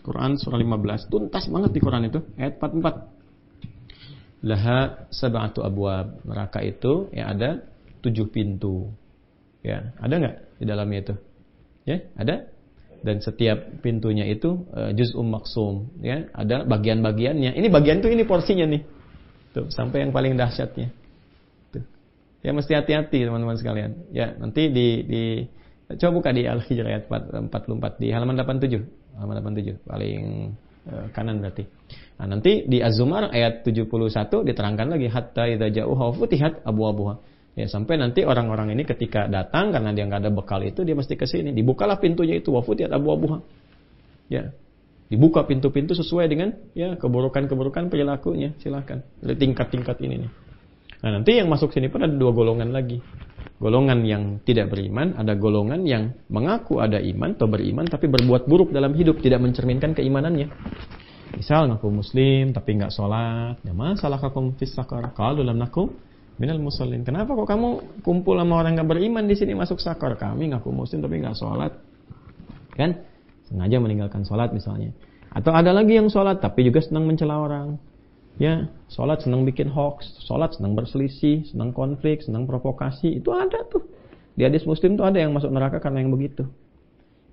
Quran surah 15. Tuntas banget di Quran itu, ayat 44. Laha sab'atu abwab. Neraka itu ya ada 7 pintu. Ya, ada enggak di dalamnya itu? Ya, ada. Dan setiap pintunya itu juz'um maksum, ya, ada bagian-bagiannya. Ini bagian tuh, ini porsinya nih. Tuh, sampai yang paling dahsyatnya. Tuh. Ya, mesti hati-hati teman-teman sekalian. Ya, nanti coba buka di Al-Hijr ayat 44 di halaman 87. Halaman 87 paling kanan berarti. Nah, nanti di Az-Zumar ayat 71 diterangkan lagi hatta idza ja'uha futihat abwabuha. Ya, sampai nanti orang-orang ini ketika datang karena dia nggak ada bekal itu, dia mesti ke sini. Dibukalah pintunya itu, wa futiyat abwabuha. Ya. Dibuka pintu-pintu sesuai dengan ya keburukan-keburukan perilakunya. Silakan. Dari tingkat-tingkat ini nih. Nah, nanti yang masuk sini pun ada 2 golongan lagi. Golongan yang tidak beriman, ada golongan yang mengaku ada iman atau beriman tapi berbuat buruk dalam hidup, tidak mencerminkan keimanannya. Misal ngaku muslim tapi nggak sholat, ya masalah kakum fis sakar, qalu lam nakum minal musallin. Kenapa kok kamu kumpul sama orang nggak beriman di sini masuk sakar? Kami ngaku muslim tapi nggak sholat, kan? Sengaja meninggalkan sholat misalnya. Atau ada lagi yang sholat tapi juga senang mencela orang. Ya, sholat senang bikin hoax, sholat senang berselisih, senang konflik, senang provokasi. Itu ada tuh. Di hadis Muslim tuh ada yang masuk neraka karena yang begitu.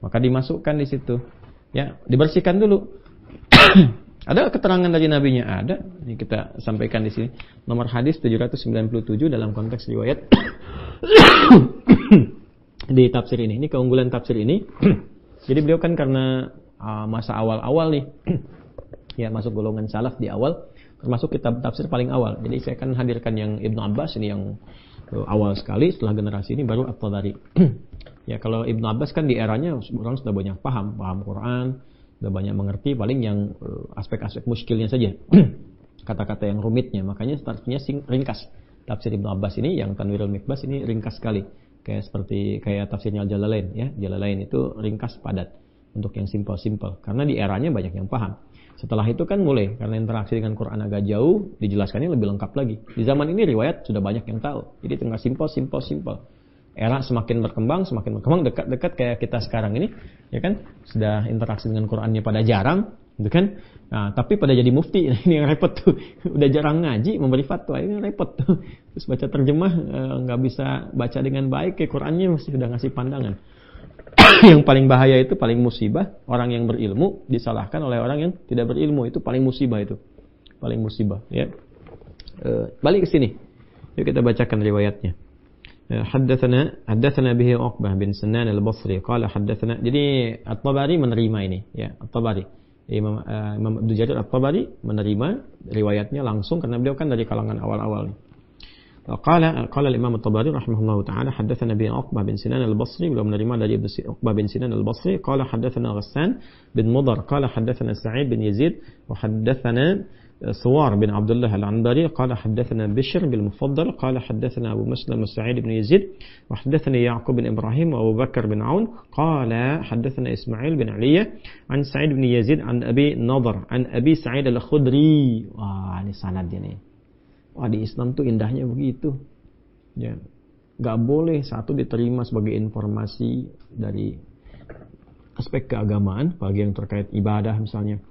Maka dimasukkan di situ. Ya, dibersihkan dulu. Ada keterangan dari nabinya? Ada. Ini kita sampaikan di sini. Nomor hadis 797 dalam konteks riwayat di tafsir ini. Ini keunggulan tafsir ini. Jadi beliau kan karena masa awal-awal nih. Ya, masuk golongan salaf di awal. Termasuk kitab tafsir paling awal. Jadi saya akan hadirkan yang Ibnu Abbas ini yang awal sekali. Setelah generasi ini baru At-Tabari. Ya, kalau Ibnu Abbas kan di eranya orang sudah banyak paham Quran, sudah banyak mengerti paling yang aspek-aspek muskilnya saja. Kata-kata yang rumitnya. Makanya startnya ringkas. Tafsir Ibnu Abbas ini yang Tanwirul Mikbas ini ringkas sekali. Kayak tafsirnya Al-Jalalain ya. Jalalain itu ringkas padat untuk yang simple-simple. Karena di eranya banyak yang paham. Setelah itu kan mulai, karena interaksi dengan Quran agak jauh, dijelaskannya lebih lengkap lagi. Di zaman ini riwayat sudah banyak yang tahu. Jadi tengah simple. Era semakin berkembang, dekat-dekat kayak kita sekarang ini, ya kan? Sudah interaksi dengan Qurannya pada jarang, gitu kan? Nah, tapi pada jadi mufti, ini yang repot tuh. Udah jarang ngaji, memberi fatwa, ini repot tuh. Terus baca terjemah, nggak bisa baca dengan baik, kayak Qurannya masih sudah ngasih pandangan. Yang paling bahaya itu, paling musibah, orang yang berilmu disalahkan oleh orang yang tidak berilmu. Itu paling musibah itu. Paling musibah, ya. Balik ke sini. Yuk kita bacakan riwayatnya. Haddatsana bihi Uqbah bin Sinan al-Basri qala haddatsana. Jadi At-Tabari menerima ini, ya. At-Tabari. Imam Abdul Jarir At-Tabari menerima riwayatnya langsung karena beliau kan dari kalangan awal-awal nih. قال الإمام الطبري رحمه الله تعالى حدثنا به عقبة بن سنان البصري ولو من رمى عقبة بن سنان البصري قال حدثنا غسان بن مضر قال حدثنا سعيد بن يزيد وحدثنا ثوار بن عبد الله العنبري قال حدثنا بشر بالمفضل قال حدثنا أبو مسلم سعيد بن يزيد وحدثني يعقوب بن إبراهيم وأبو بكر بن عون قال حدثنا إسماعيل بن علية عن سعيد بن يزيد عن أبي نضر عن أبي سعيد الخدري. Wah, ini sanad ini. Wah, di Islam tuh indahnya begitu. Ya, nggak boleh satu diterima sebagai informasi dari aspek keagamaan, apalagi yang terkait ibadah misalnya,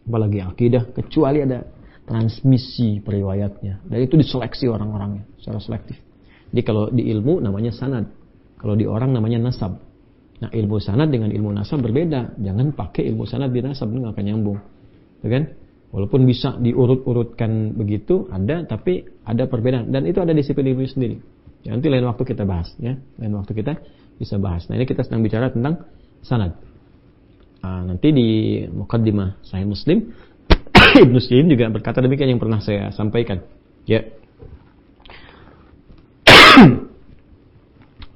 apalagi akidah, kecuali ada transmisi periwayatnya. Dan itu diseleksi orang-orangnya secara selektif. Jadi kalau di ilmu namanya sanad, kalau di orang namanya nasab. Nah, ilmu sanad dengan ilmu nasab berbeda. Jangan pakai ilmu sanad di nasab, nggak akan nyambung, ya kan? Walaupun bisa diurut-urutkan begitu, ada, tapi ada perbedaan. Dan itu ada disiplin ilmu sendiri. Ya, nanti lain waktu kita bahas. Ya. Lain waktu kita bisa bahas. Nah, ini kita sedang bicara tentang sanad. Nanti di muqaddimah Sahih Muslim Ibnu Sirin juga berkata demikian yang pernah saya sampaikan. Ya.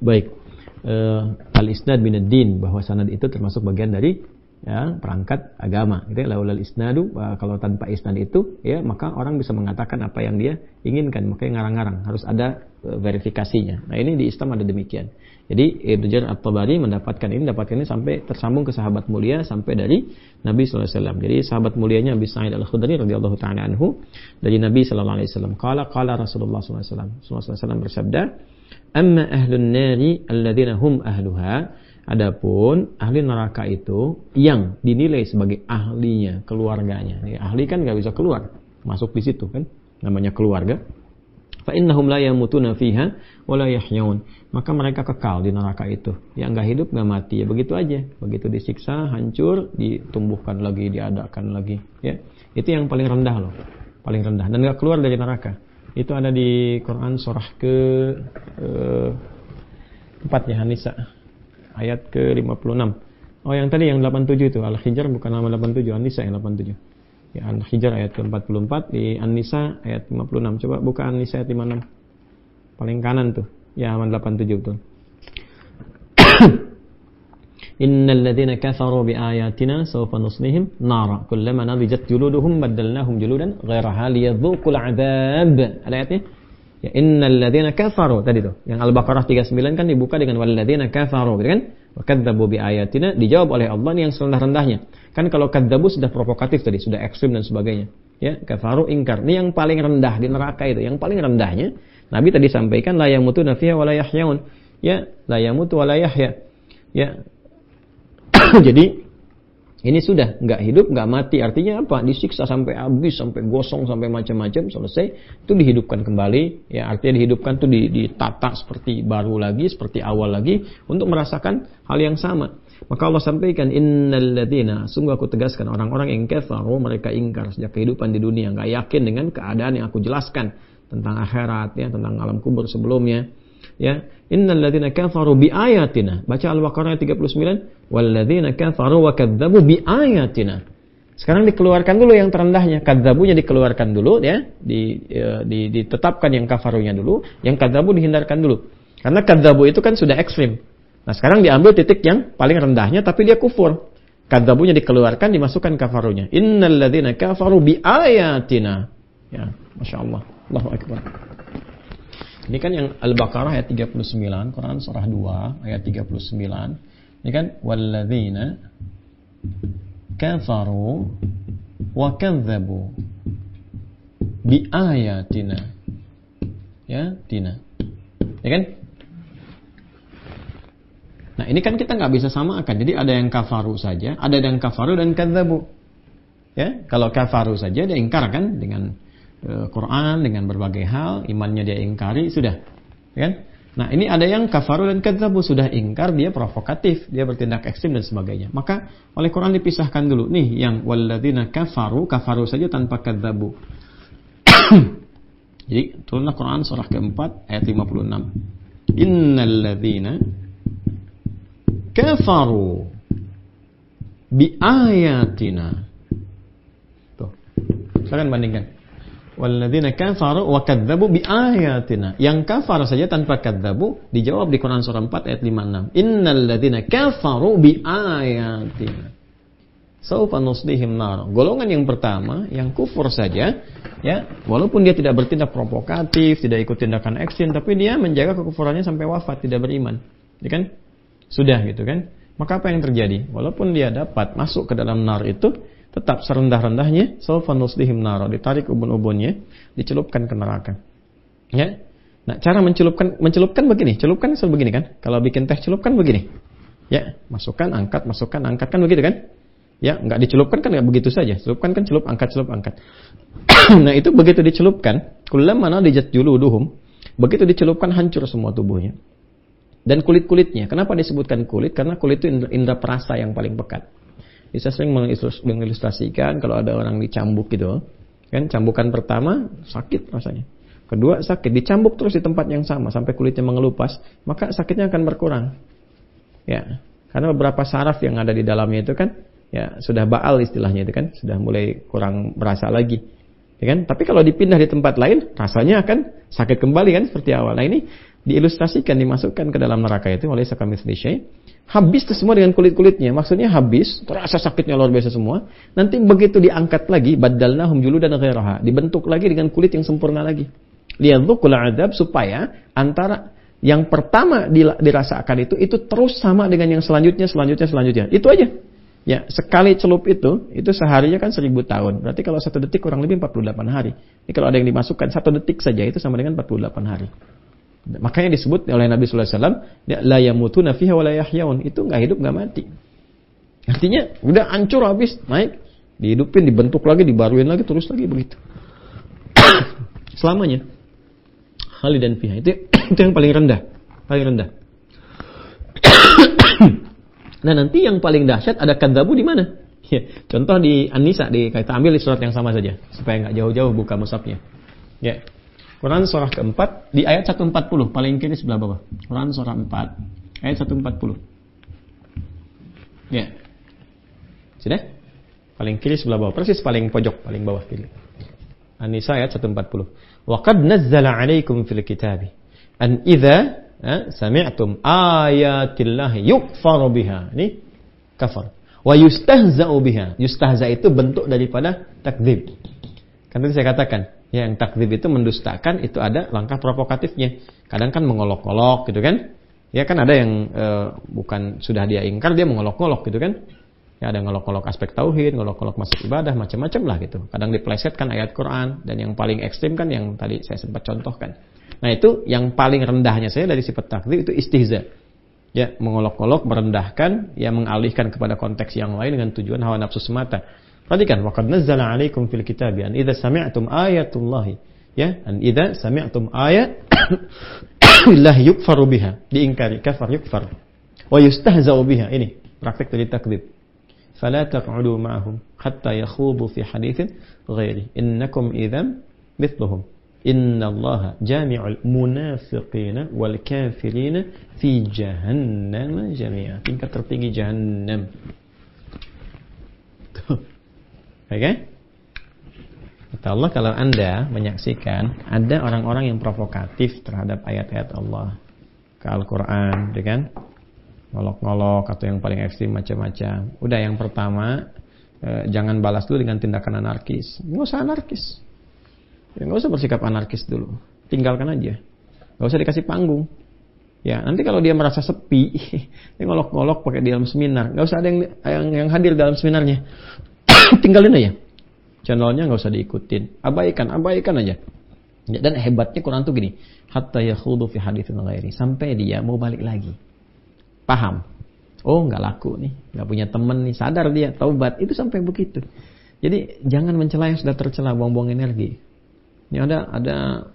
Baik. Al-isnad minad din, bahwa sanad itu termasuk bagian dari perangkat agama. Gitu ya. Laulal isnadu, kalau tanpa isnad itu ya maka orang bisa mengatakan apa yang dia inginkan, makanya ngarang-ngarang, harus ada verifikasinya. Nah, ini di Islam ada demikian. Jadi Ibnu Jarir At-Tabari mendapatkan ini sampai tersambung ke sahabat mulia sampai dari Nabi sallallahu alaihi wasallam. Jadi sahabat mulianya Abi Sa'id Al-Khudri radhiyallahu ta'ala anhu dari Nabi sallallahu alaihi wasallam. Qala Rasulullah sallallahu alaihi wasallam. Rasulullah sallallahu alaihi wasallam bersabda, "Amma ahlun nari alladzina hum ahluha." Adapun ahli neraka itu yang dinilai sebagai ahlinya, keluarganya. Ahli kan nggak bisa keluar, masuk di situ kan, namanya keluarga. Fa innahum la yamutuna fiha wa la yahyaun. Maka mereka kekal di neraka itu. Ya enggak hidup, enggak mati, ya begitu aja. Begitu disiksa, hancur, ditumbuhkan lagi, diadakan lagi, ya. Itu yang paling rendah loh. Paling rendah dan enggak keluar dari neraka. Itu ada di Quran surah ke 4 ya, An-Nisa. Ayat ke-56. Oh, yang tadi yang 87 itu Al-Hijr, bukan nama 87, An-Nisa yang 87. Ya, Al-Hijr ayat ke-44, di An-Nisa ayat 56. Coba buka An-Nisa ayat 56. Paling kanan tuh. Ya, halaman 87 betul. Innal ladzina kafaru bi ayatina sawfa nuslihim nara kullama nadijat juluduhum baddalnahum juludan ghairaha liyadhuqul 'adzab. Ada ayatnya? Ya, innal ladzina kafaru tadi tuh. Yang Al-Baqarah 39 kan dibuka dengan wal ladzina kafaru, gitu kan? Wa kadzdzabu bi ayatina, dijawab oleh Allah yang serendah-rendahnya. Kan kalau kadzabu sudah provokatif tadi, sudah ekstrim dan sebagainya. Ya, kafaru ingkar. Ini yang paling rendah di neraka itu, yang paling rendahnya. Nabi tadi sampaikan la yamutuna fiha wa la yahyaun. Ya, la yamutu wa la yahya. Ya. Jadi ini sudah enggak hidup, enggak mati. Artinya apa? Disiksa sampai habis, sampai gosong, sampai macam-macam, selesai. Itu dihidupkan kembali. Ya, artinya dihidupkan itu ditata seperti baru lagi, seperti awal lagi untuk merasakan hal yang sama. Maka Allah sampaikan innal ladzina, sungguh aku tegaskan orang-orang yang kafaru, mereka ingkar sejak kehidupan di dunia, enggak yakin dengan keadaan yang aku jelaskan tentang akhirat, ya, tentang alam kubur sebelumnya. Ya, innal ladzina kafaru bi ayatina. Baca Al-Baqarah 39, wal ladzina kafaru wa kadzdzabu bi ayatina. Sekarang dikeluarkan dulu yang terendahnya, kadzabunya dikeluarkan dulu, ya, ditetapkan yang kafarunya dulu, yang kadzabu dihindarkan dulu. Karena kadzabu itu kan sudah ekstrim. Nah, sekarang diambil titik yang paling rendahnya tapi dia kufur. Kadzabunya dikeluarkan, dimasukkan kafarunya. Innal ladzina kafaru bi ayatina. Ya, masyaallah. Allahu akbar. Ini kan yang Al-Baqarah ayat 39, Quran surah 2 ayat 39. Ini kan walladzina kafaru wa kadzdzabu bi ayatina. Ya, tina. Ya kan? Nah, ini kan kita nggak bisa samakan. Jadi ada yang kafaru saja, ada yang kafaru dan kadzdzabu. Ya, kalau kafaru saja dia ingkar kan dengan Quran, dengan berbagai hal, imannya dia ingkari, sudah, kan? Nah, ini ada yang kafaru dan kadzdzabu, sudah ingkar, dia provokatif, dia bertindak ekstrim dan sebagainya. Maka oleh Quran dipisahkan dulu. Nih, yang walladzina kafaru saja tanpa kadzdzabu. Jadi, turunlah Quran surah keempat ayat 56. Innal ladzina kafaru bi ayatina. Tuh. Silakan bandingkan. Walladzina kafaru wa kadzdzabu bi ayatina. Yang kafar saja tanpa kadzdzabu dijawab di Quran surah 4 ayat 56. Innal ladzina kafaru bi ayatina sawfa nuslihim nar. Golongan yang pertama yang kufur saja, ya, walaupun dia tidak bertindak provokatif, tidak ikut tindakan ekstrim, tapi dia menjaga kekufurannya sampai wafat, tidak beriman. Ya kan? Sudah gitu kan? Maka apa yang terjadi? Walaupun dia dapat masuk ke dalam nar itu, tetap serendah-rendahnya sawfa nuslihim nar, ditarik ubun-ubunnya, dicelupkan ke neraka. Ya. Nah, cara mencelupkan begini. Celupkan sebegini kan? Kalau bikin teh celupkan begini. Ya, masukkan, angkat kan begitu kan? Ya, enggak dicelupkan kan enggak begitu saja. Celupkan kan celup, angkat. Nah, itu begitu dicelupkan, kullama nadijat juluduhum, begitu dicelupkan hancur semua tubuhnya. Dan kulit-kulitnya. Kenapa disebutkan kulit? Karena kulit itu indera perasa yang paling pekat. Saya sering mengilustrasikan kalau ada orang dicambuk gitu, kan, cambukan pertama sakit rasanya, kedua sakit, dicambuk terus di tempat yang sama sampai kulitnya mengelupas, maka sakitnya akan berkurang. Ya, karena beberapa saraf yang ada di dalamnya itu kan ya sudah baal istilahnya itu kan, sudah mulai kurang berasa lagi. Ya kan? Tapi kalau dipindah di tempat lain, rasanya akan sakit kembali kan seperti awal. Nah, ini diilustrasikan, dimasukkan ke dalam neraka itu oleh sakamitsli syai'. Habis itu semua dengan kulit-kulitnya. Maksudnya habis, terasa sakitnya luar biasa semua. Nanti begitu diangkat lagi, baddalnahum juludan ghairaha, dibentuk lagi dengan kulit yang sempurna lagi. Liyadzuqul adzab, supaya antara yang pertama dirasakan itu terus sama dengan yang selanjutnya. Itu aja. Ya, sekali celup itu seharinya kan 1000 tahun. Berarti kalau 1 detik kurang lebih 48 hari. Ini kalau ada yang dimasukkan 1 detik saja itu sama dengan 48 hari. Makanya disebut oleh Nabi sallallahu alaihi wasallam, la yamutuna fiha wa la yahyaun. Itu enggak hidup enggak mati. Artinya udah hancur habis, naik, dihidupin, dibentuk lagi, dibaruin lagi, terus lagi begitu. Selamanya. Khalidan fiha. Itu yang paling rendah. Nah, nanti yang paling dahsyat ada kadzabu di mana? Ya, contoh di An-Nisa, kita ambil di surat yang sama saja supaya enggak jauh-jauh buka mushafnya. Ya. Quran surah keempat di ayat 140, paling kiri sebelah bawah. Quran surah 4 ayat 140. Ya. Sudah? Paling kiri sebelah bawah, persis paling pojok, paling bawah kiri. An-Nisa ayat 140. Wa qad nazzala 'alaikum fil kitabi an idza sami'tum ayatillahi yukfaru biha. Ini kafar. Wa yustahza'u biha. Yustahza itu bentuk daripada takdzib. Kan tadi saya katakan, yang takdzib itu mendustakan, itu ada langkah provokatifnya. Kadang kan mengolok-olok gitu kan. Ya kan ada yang bukan sudah dia ingkar, dia mengolok-olok gitu kan. Ya ada ngolok-olok aspek tauhid, ngolok-olok masuk ibadah, macam-macam lah gitu. Kadang diplesetkan ayat Quran, dan yang paling ekstrim kan yang tadi saya sempat contohkan. Nah, itu yang paling rendahnya saya dari sifat takdzib itu istihza. Ya, mengolok-olok, merendahkan, ya mengalihkan kepada konteks yang lain dengan tujuan hawa nafsu semata. Perhatikan, waqad nazzala 'alaikum fil kitabi an idza sami'tum ayatullahi, ya, an idza sami'tum ayat billahi yukfaru biha, diingkari, kafar yukfar, wa yustahza'u biha. Ini praktik dari takdzib. Fala taq'udu ma'ahum hatta yakhudu fi haditsin ghairi innakum idzan mithluhum innallaha jami'ul munafiqina wal kafirina fi jahannam jami'a. Tingkat tertinggi jahannam. Oke? Kata Allah, kalau Anda menyaksikan ada orang-orang yang provokatif terhadap ayat-ayat Allah, ke Al-Quran, kan? Ngolok-ngolok atau yang paling ekstrim macam-macam. Udah, yang pertama, jangan balas dulu dengan tindakan anarkis. Nggak usah anarkis. Ya, nggak usah bersikap anarkis dulu. Tinggalkan aja. Nggak usah dikasih panggung. Ya, nanti kalau dia merasa sepi, dia ngolok-ngolok pakai di dalam seminar. Nggak usah ada yang hadir dalam seminarnya. Tinggalin aja. Channelnya nggak usah diikutin. Abaikan aja. Ya, dan hebatnya Quran tuh gini. Hatta yakhudu fi haditsin ghairi. Sampai dia mau balik lagi. Paham? Oh, nggak laku nih. Nggak punya teman nih. Sadar dia. Taubat. Itu sampai begitu. Jadi, jangan mencela yang sudah tercela. Buang-buang energi. Ini ada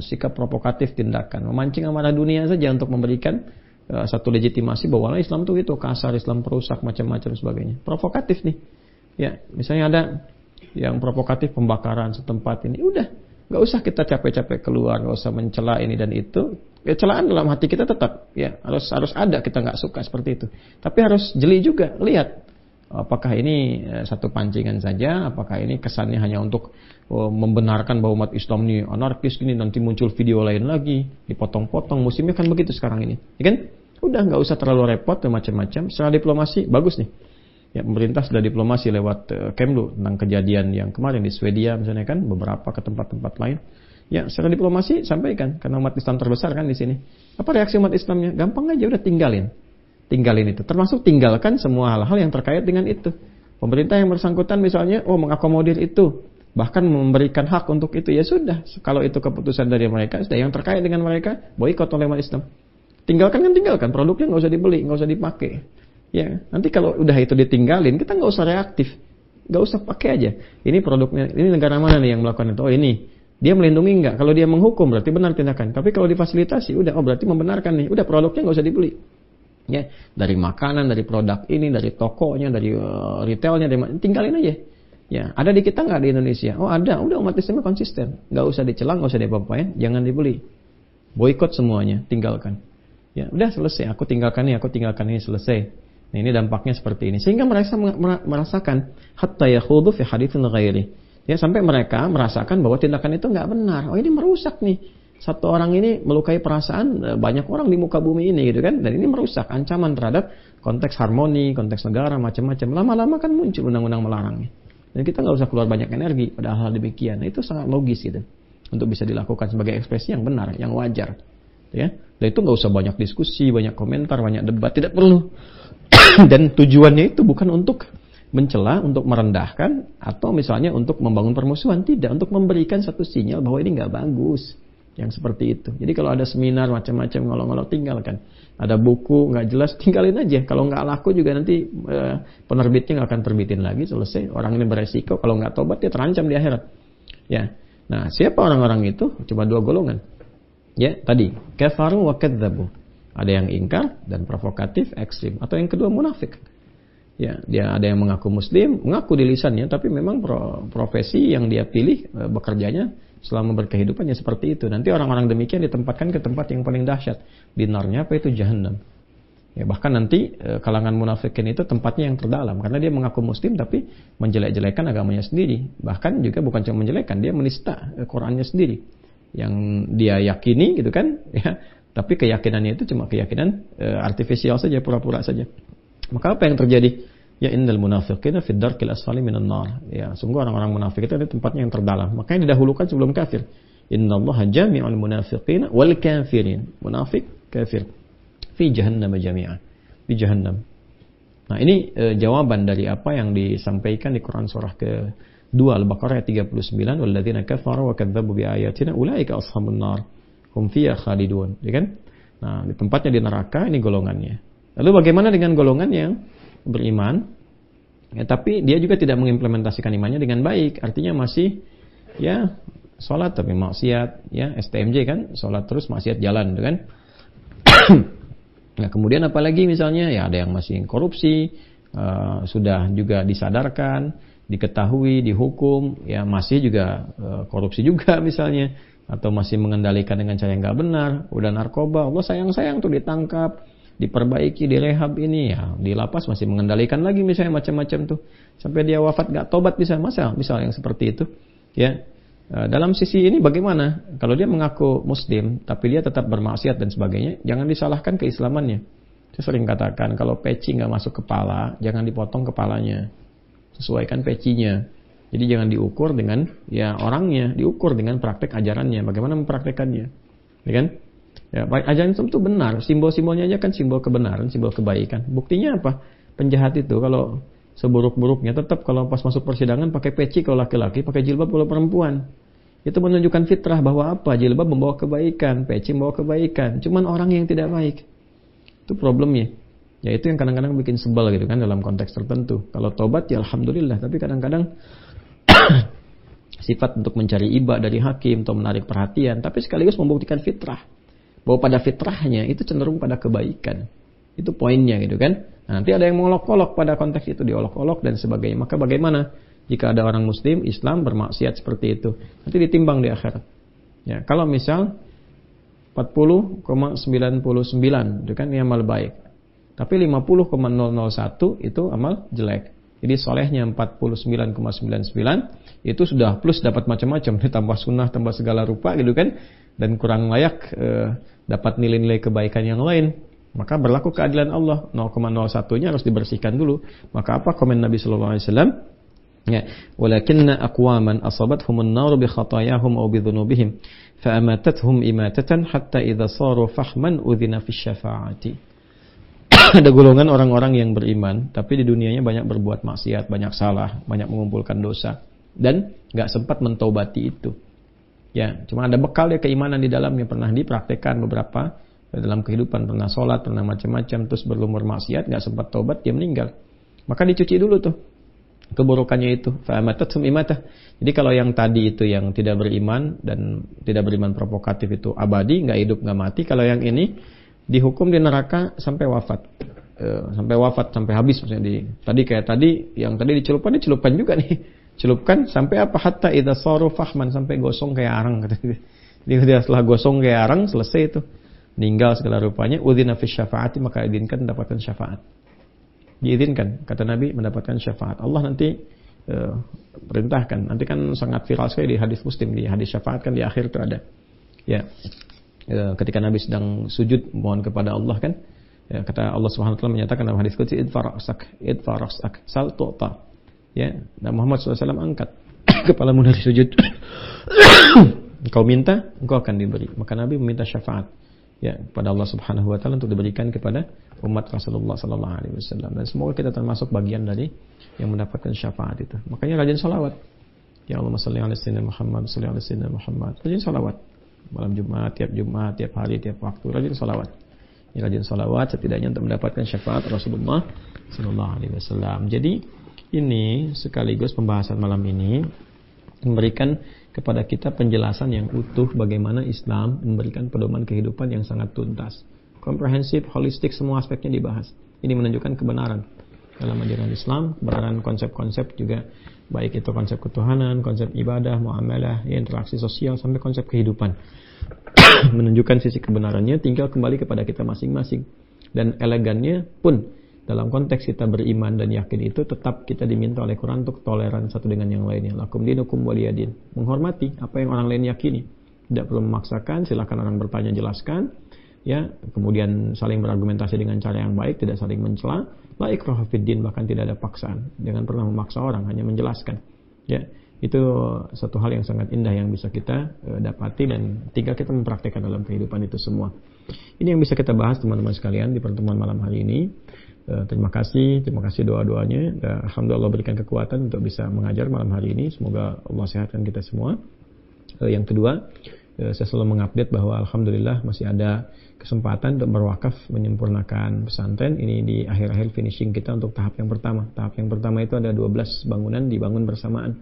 sikap provokatif, tindakan memancing amarah dunia saja untuk memberikan satu legitimasi bahwa Islam itu gitu, kasar, Islam perusak, macam-macam sebagainya. Provokatif nih. Ya, misalnya ada yang provokatif pembakaran setempat ini, udah, nggak usah kita capek-capek keluar, nggak usah mencela ini dan itu. Ya, celaan dalam hati kita tetap, ya harus ada, kita nggak suka seperti itu. Tapi harus jeli juga, lihat apakah ini satu pancingan saja, apakah ini kesannya hanya untuk membenarkan bahwa umat Islam ini anarkis gini, nanti muncul video lain lagi, dipotong-potong. Musimnya kan begitu sekarang ini, ya kan? Udah, nggak usah terlalu repot dan macam-macam. Secara diplomasi bagus nih. Ya, pemerintah sudah diplomasi lewat Kemlu tentang kejadian yang kemarin di Swedia misalnya kan, beberapa ke tempat-tempat lain. Ya, secara diplomasi sampaikan, karena umat Islam terbesar kan di sini. Apa reaksi umat Islamnya? Gampang aja, udah tinggalin itu. Termasuk tinggalkan semua hal-hal yang terkait dengan itu. Pemerintah yang bersangkutan misalnya, mengakomodir itu, bahkan memberikan hak untuk itu, ya sudah. Kalau itu keputusan dari mereka, sudah, yang terkait dengan mereka boikot oleh umat Islam. Tinggalkan, produknya nggak usah dibeli, nggak usah dipakai. Ya, nanti kalau udah itu ditinggalin, kita nggak usah reaktif, nggak usah pakai aja. Ini produknya, ini negara mana nih yang melakukan itu? Oh ini, dia melindungi nggak? Kalau dia menghukum berarti benar tindakan. Tapi kalau difasilitasi, udah, berarti membenarkan nih. Udah, produknya nggak usah dibeli. Ya, dari makanan, dari produk ini, dari tokonya, dari retailnya, tinggalin aja. Ya, ada di kita nggak di Indonesia? Oh ada, udah, umat Islamnya konsisten, nggak usah dicela, nggak usah diapa-apain, jangan dibeli, boikot semuanya, tinggalkan. Ya, udah selesai, aku tinggalkan ini selesai. Nah, ini dampaknya seperti ini. Sehingga mereka merasakan hatta yakhudhu fi haditsin ghairi. Ya, sampai mereka merasakan bahwa tindakan itu enggak benar. Oh, ini merusak nih. Satu orang ini melukai perasaan banyak orang di muka bumi ini gitu kan. Dan ini merusak ancaman terhadap konteks harmoni, konteks negara macam-macam. Lama-lama kan muncul undang-undang melarangnya. Dan kita enggak usah keluar banyak energi pada hal demikian. Nah, itu sangat logis gitu. Untuk bisa dilakukan sebagai ekspresi yang benar, yang wajar. Ya. Dan itu nggak usah banyak diskusi, banyak komentar, banyak debat, tidak perlu. Dan tujuannya itu bukan untuk mencela, untuk merendahkan, atau misalnya untuk membangun permusuhan, tidak, untuk memberikan satu sinyal bahwa ini nggak bagus, yang seperti itu. Jadi kalau ada seminar macam-macam ngolok-ngolok, tinggalkan. Ada buku nggak jelas, tinggalin aja. Kalau nggak laku juga nanti penerbitnya nggak akan terbitin lagi, selesai. Orang ini beresiko, kalau nggak tobat dia terancam di akhirat. Ya, nah siapa orang-orang itu? Cuma 2 golongan. Ya, tadi kafaru wa kadzabu. Ada yang ingkar dan provokatif, ekstrim. Atau yang kedua munafik. Ya, dia ada yang mengaku muslim, mengaku di lisannya, tapi memang profesi yang dia pilih bekerjanya selama berkehidupannya seperti itu. Nanti orang-orang demikian ditempatkan ke tempat yang paling dahsyat. Dinarnya apa itu? Jahannam. Ya, bahkan nanti kalangan munafikin itu tempatnya yang terdalam karena dia mengaku muslim tapi menjelek-jelekan agamanya sendiri. Bahkan juga bukan cuma menjelekkan, dia menista Qur'annya sendiri. Yang dia yakini gitu kan, ya, tapi keyakinannya itu cuma keyakinan artifisial saja, pura-pura saja. Maka apa yang terjadi? Ya, innal munafiqina fid darkil asfali minan nar. Ya, sungguh orang-orang munafik itu ada tempatnya yang terdalam. Makanya didahulukan sebelum kafir. Innallaha jami'ul munafiqina wal kafirin. Munafik, kafir. Fi jahannam jami'an. Di jahannam. Nah, ini jawaban dari apa yang disampaikan di Quran surah ke-2 Al-Baqarah ayat 39, walladzina kafaru wa kadzdzabu bi ayatina ulaika ashabun nar hum fiha khalidun, ya kan? Nah, di tempatnya di neraka, ini golongannya. Lalu bagaimana dengan golongan yang beriman? Ya, tapi dia juga tidak mengimplementasikan imannya dengan baik. Artinya masih ya salat tapi maksiat, ya STMJ kan, salat terus maksiat jalan, gitu kan? Nah, kemudian apalagi misalnya ya ada yang masih korupsi, sudah juga disadarkan, diketahui, dihukum, ya masih juga korupsi juga misalnya, atau masih mengendalikan dengan cara yang nggak benar, udah narkoba, Allah sayang-sayang tuh ditangkap, diperbaiki, direhab ini, ya di lapas masih mengendalikan lagi misalnya macam-macam tuh, sampai dia wafat nggak tobat bisa, misal yang seperti itu, ya. Dalam sisi ini bagaimana? Kalau dia mengaku muslim tapi dia tetap bermaksiat dan sebagainya, jangan disalahkan keislamannya. Saya sering katakan kalau peci nggak masuk kepala, jangan dipotong kepalanya, sesuaikan pecinya. Jadi jangan diukur dengan ya orangnya, diukur dengan praktek ajarannya, bagaimana mempraktekannya, ya kan? Ya, ajaran Islam itu benar, simbol-simbolnya aja kan simbol kebenaran, simbol kebaikan. Buktinya apa? Penjahat itu kalau seburuk-buruknya tetap kalau pas masuk persidangan pakai peci kalau laki-laki, pakai jilbab kalau perempuan. Itu menunjukkan fitrah bahwa apa? Jilbab membawa kebaikan, peci membawa kebaikan. Cuman orang yang tidak baik, itu problemnya. Ya itu yang kadang-kadang bikin sebel gitu kan dalam konteks tertentu. Kalau tobat ya alhamdulillah, tapi kadang-kadang sifat untuk mencari iba dari hakim atau menarik perhatian, tapi sekaligus membuktikan fitrah. Bahwa pada fitrahnya itu cenderung pada kebaikan. Itu poinnya gitu kan. Nah, nanti ada yang mengolok-olok pada konteks itu, diolok-olok dan sebagainya. Maka bagaimana jika ada orang muslim, Islam bermaksiat seperti itu? Nanti ditimbang di akhirat. Ya, kalau misal 40,99 itu kan amal baik. Tapi 50,001 itu amal jelek. Jadi solehnya 49,99 itu sudah plus dapat macam-macam, ditambah sunnah, tambah segala rupa gitu kan. Dan kurang layak dapat nilai-nilai kebaikan yang lain. Maka berlaku keadilan Allah, 0,01-nya harus dibersihkan dulu. Maka apa komen Nabi sallallahu alaihi wasallam? Ya, walakinna aqwaman asabathumun nar bi khatayahum aw bi dhunubihim fa amatathum imatatan hatta idza saru fahman udhina fi syafa'ati. Ada golongan orang-orang yang beriman tapi di dunianya banyak berbuat maksiat, banyak salah, banyak mengumpulkan dosa dan enggak sempat mentaubati itu. Ya, cuma ada bekal ya keimanan di dalamnya, pernah dipraktekkan beberapa dalam kehidupan, pernah sholat, pernah macam-macam, terus berlumur maksiat, nggak sempat tobat, dia meninggal. Maka dicuci dulu tuh keburukannya itu. Fa'amatathum imatah. Jadi kalau yang tadi itu yang tidak beriman dan tidak beriman provokatif itu abadi, nggak hidup, nggak mati. Kalau yang ini dihukum di neraka sampai wafat, sampai habis. Misalnya yang tadi dicelupkan juga nih, celupkan sampai apa? Hatta idza saru fahman, sampai gosong kayak arang. Jadi setelah gosong kayak arang selesai itu. meninggal segala rupanya, udzina fi syafaati, maka izinkan mendapatkan syafaat. Diizinkan, kata Nabi, mendapatkan syafaat. Allah nanti perintahkan. Nanti kan sangat viral sekali di hadis Muslim, di hadis syafaat kan di akhir itu ada. Ya. Ketika Nabi sedang sujud mohon kepada Allah kan, ya, kata Allah Subhanahu wa taala menyatakan dalam hadis qudsi, idfarasak sal tu'ta. Ya, dan Muhammad SAW angkat kepalamu dari sujud. Engkau minta, engkau akan diberi. Maka Nabi meminta syafaat, ya, kepada Allah Subhanahu wa taala untuk diberikan kepada umat Rasulullah sallallahu alaihi wasallam. Dan semoga kita termasuk bagian dari yang mendapatkan syafaat itu. Makanya rajin salawat. Ya Allahumma shalli ala sayyidina Muhammad, shalli ala sayyidina Muhammad. Rajin salawat. Malam Jumat, tiap hari, tiap waktu rajin salawat. Ya, rajin salawat setidaknya untuk mendapatkan syafaat Rasulullah sallallahu alaihi wasallam. Jadi ini sekaligus pembahasan malam ini memberikan kepada kita penjelasan yang utuh bagaimana Islam memberikan pedoman kehidupan yang sangat tuntas, komprehensif, holistik, semua aspeknya dibahas. Ini menunjukkan kebenaran dalam ajaran Islam, kebenaran konsep-konsep juga, baik itu konsep ketuhanan, konsep ibadah, muamalah, interaksi sosial, sampai konsep kehidupan. Menunjukkan sisi kebenarannya, tinggal kembali kepada kita masing-masing. Dan elegannya pun dalam konteks kita beriman dan yakin itu, tetap kita diminta oleh Quran untuk toleran satu dengan yang lainnya. Lakum dinukum waliyadin. Menghormati apa yang orang lain yakini. Tidak perlu memaksakan, silakan orang bertanya, jelaskan. Ya, kemudian saling berargumentasi dengan cara yang baik, tidak saling mencela. La ikraha fiddin, bahkan tidak ada paksaan. Jangan pernah memaksa orang, hanya menjelaskan. Ya, itu satu hal yang sangat indah yang bisa kita dapati dan tinggal kita mempraktikkan dalam kehidupan itu semua. Ini yang bisa kita bahas teman-teman sekalian di pertemuan malam hari ini. Terima kasih doa-doanya. Alhamdulillah Allah berikan kekuatan untuk bisa mengajar malam hari ini. Semoga Allah sehatkan kita semua. Yang kedua, saya selalu mengupdate bahwa alhamdulillah masih ada kesempatan untuk berwakaf menyempurnakan pesantren ini di akhir-akhir finishing kita untuk tahap yang pertama. Tahap yang pertama itu ada 12 bangunan dibangun bersamaan.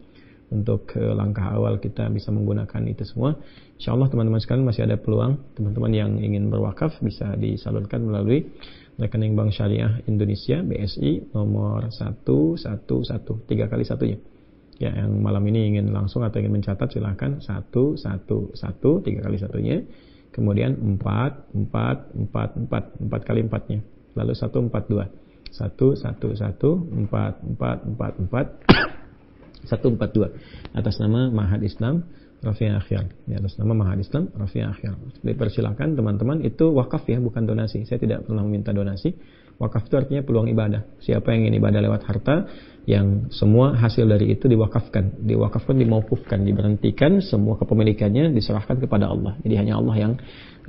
Untuk langkah awal kita bisa menggunakan itu semua. InsyaAllah teman-teman sekalian masih ada peluang. Teman-teman yang ingin berwakaf bisa disalurkan melalui rekening Bank Syariah Indonesia BSI nomor 111 3 kali satunya. Ya, yang malam ini ingin langsung atau ingin mencatat silahkan 111 3 kali satunya. Kemudian 4 kali 4-nya. Lalu 142 142 atas nama Ma'had Islam Rafi' Akhyar. Ya, atas nama Ma'had Islam Rafi' Akhyar. Dipersilakan teman-teman, itu wakaf ya, bukan donasi. Saya tidak pernah meminta donasi. Wakaf itu artinya peluang ibadah. Siapa yang ingin ibadah lewat harta, yang semua hasil dari itu diwakafkan, dimauqufkan, diberhentikan, semua kepemilikannya diserahkan kepada Allah. Jadi hanya Allah yang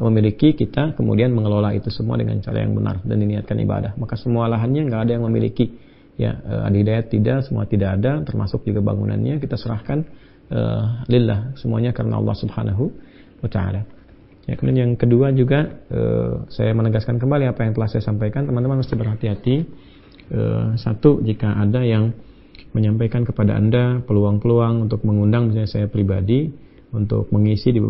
memiliki, kita kemudian mengelola itu semua dengan cara yang benar dan diniatkan ibadah. Maka semua lahannya nggak ada yang memiliki. Ya, Adi Hidayat tidak, semua tidak ada, termasuk juga bangunannya kita serahkan lillah, semuanya karena Allah Subhanahu wa taala. Ya, kemudian yang kedua juga saya menegaskan kembali apa yang telah saya sampaikan, teman-teman mesti berhati-hati. Satu, jika ada yang menyampaikan kepada Anda peluang-peluang untuk mengundang misalnya saya pribadi untuk mengisi di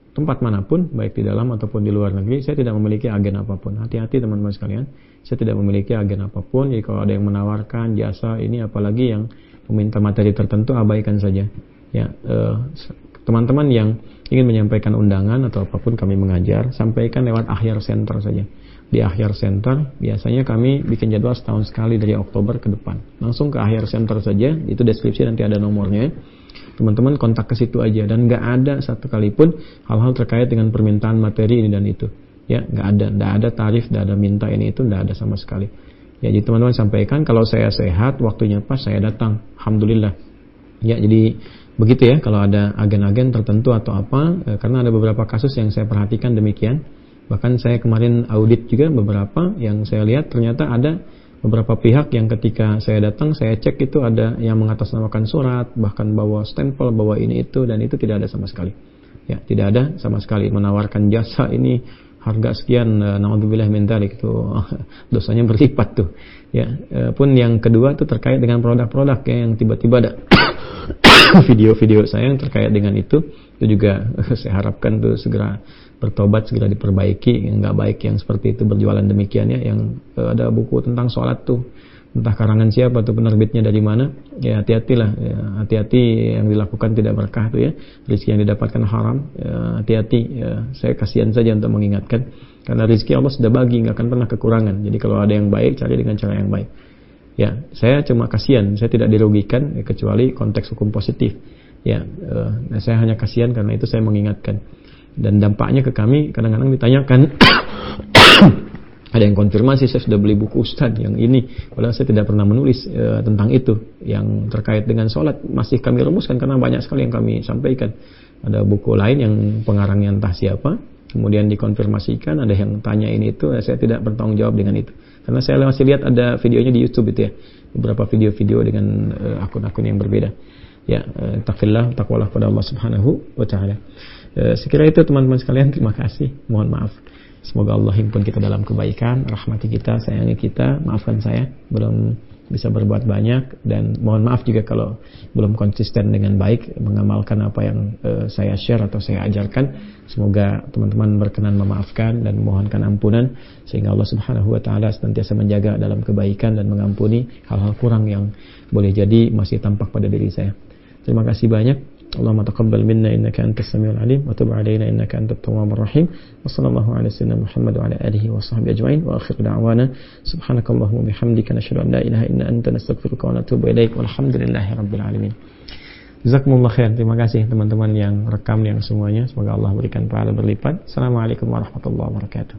tempat manapun, baik di dalam ataupun di luar negeri, saya tidak memiliki agen apapun. Hati-hati teman-teman sekalian, saya tidak memiliki agen apapun. Jadi kalau ada yang menawarkan jasa ini, apalagi yang meminta materi tertentu, abaikan saja. Ya, teman-teman yang ingin menyampaikan undangan atau apapun kami mengajar, sampaikan lewat Akhyar Center saja. Di Akhyar Center biasanya kami bikin jadwal setahun sekali dari Oktober ke depan. Langsung ke Akhyar Center saja, itu deskripsi nanti ada nomornya. Teman-teman kontak ke situ aja, dan nggak ada satu kali pun hal-hal terkait dengan permintaan materi ini dan itu. Ya, nggak ada tarif, nggak ada minta ini itu, nggak ada sama sekali. Ya, jadi teman-teman sampaikan kalau saya sehat, waktunya pas saya datang. Alhamdulillah. Ya, jadi begitu ya, kalau ada agen-agen tertentu atau apa, karena ada beberapa kasus yang saya perhatikan demikian. Bahkan saya kemarin audit juga beberapa yang saya lihat ternyata ada beberapa pihak yang ketika saya datang, saya cek itu ada yang mengatasnamakan surat, bahkan bawa stempel, bawa ini itu, dan itu tidak ada sama sekali. Ya, tidak ada sama sekali menawarkan jasa ini harga sekian, naudzubillah min dzalik, itu dosanya berlipat tuh. Ya, pun yang kedua itu terkait dengan produk-produk ya, yang tiba-tiba ada video-video saya yang terkait dengan itu juga saya harapkan tuh segera bertobat, segera diperbaiki. Yang nggak baik yang seperti itu berjualan demikian ya, yang ada buku tentang sholat tuh entah karangan siapa atau penerbitnya dari mana, ya hati-hatilah, ya, hati-hati yang dilakukan tidak berkah tuh ya, rezeki yang didapatkan haram, ya, hati-hati, ya, saya kasihan saja untuk mengingatkan, karena rezeki Allah sudah bagi, nggak akan pernah kekurangan. Jadi kalau ada yang baik, cari dengan cara yang baik. Ya, saya cuma kasihan, saya tidak dirugikan, ya, kecuali konteks hukum positif. Ya, saya hanya kasihan karena itu saya mengingatkan. Dan dampaknya ke kami kadang-kadang ditanyakan. Ada yang konfirmasi, saya sudah beli buku Ustadz yang ini, padahal saya tidak pernah menulis tentang itu. Yang terkait dengan sholat masih kami rumuskan karena banyak sekali yang kami sampaikan. Ada buku lain yang pengarangnya entah siapa, kemudian dikonfirmasikan, ada yang tanya ini itu, saya tidak bertanggung jawab dengan itu. Karena saya masih lihat ada videonya di YouTube itu ya, beberapa video-video dengan akun-akun yang berbeda. Ya, taqillah, takwalah pada Allah Subhanahu wa taala. Sekira itu teman-teman sekalian, terima kasih. Mohon maaf. Semoga Allah himpun kita dalam kebaikan, rahmati kita, sayangi kita. Maafkan saya belum bisa berbuat banyak, dan mohon maaf juga kalau belum konsisten dengan baik mengamalkan apa yang saya share atau saya ajarkan. Semoga teman-teman berkenan memaafkan dan memohonkan ampunan, sehingga Allah Subhanahu wa taala senantiasa menjaga dalam kebaikan dan mengampuni hal-hal kurang yang boleh jadi masih tampak pada diri saya. Terima kasih banyak. Allahumma taqabbal minna innaka antas samiul alim wa tub alaina innaka antat tawwabur rahim. Wa sallallahu ala sayyidina Muhammad wa ala alihi wa sahbihi ajma'in. Wa akhiru da'wana subhanakallahumma bihamdika nashhadu an la ilaha illa anta nastaghfiruka wa natubu ilaik. Walhamdulillahi rabbil alamin. Jazakumullah khair. Terima kasih teman-teman yang rekam yang semuanya. Semoga Allah berikan pahala berlipat. Assalamualaikum warahmatullahi wabarakatuh.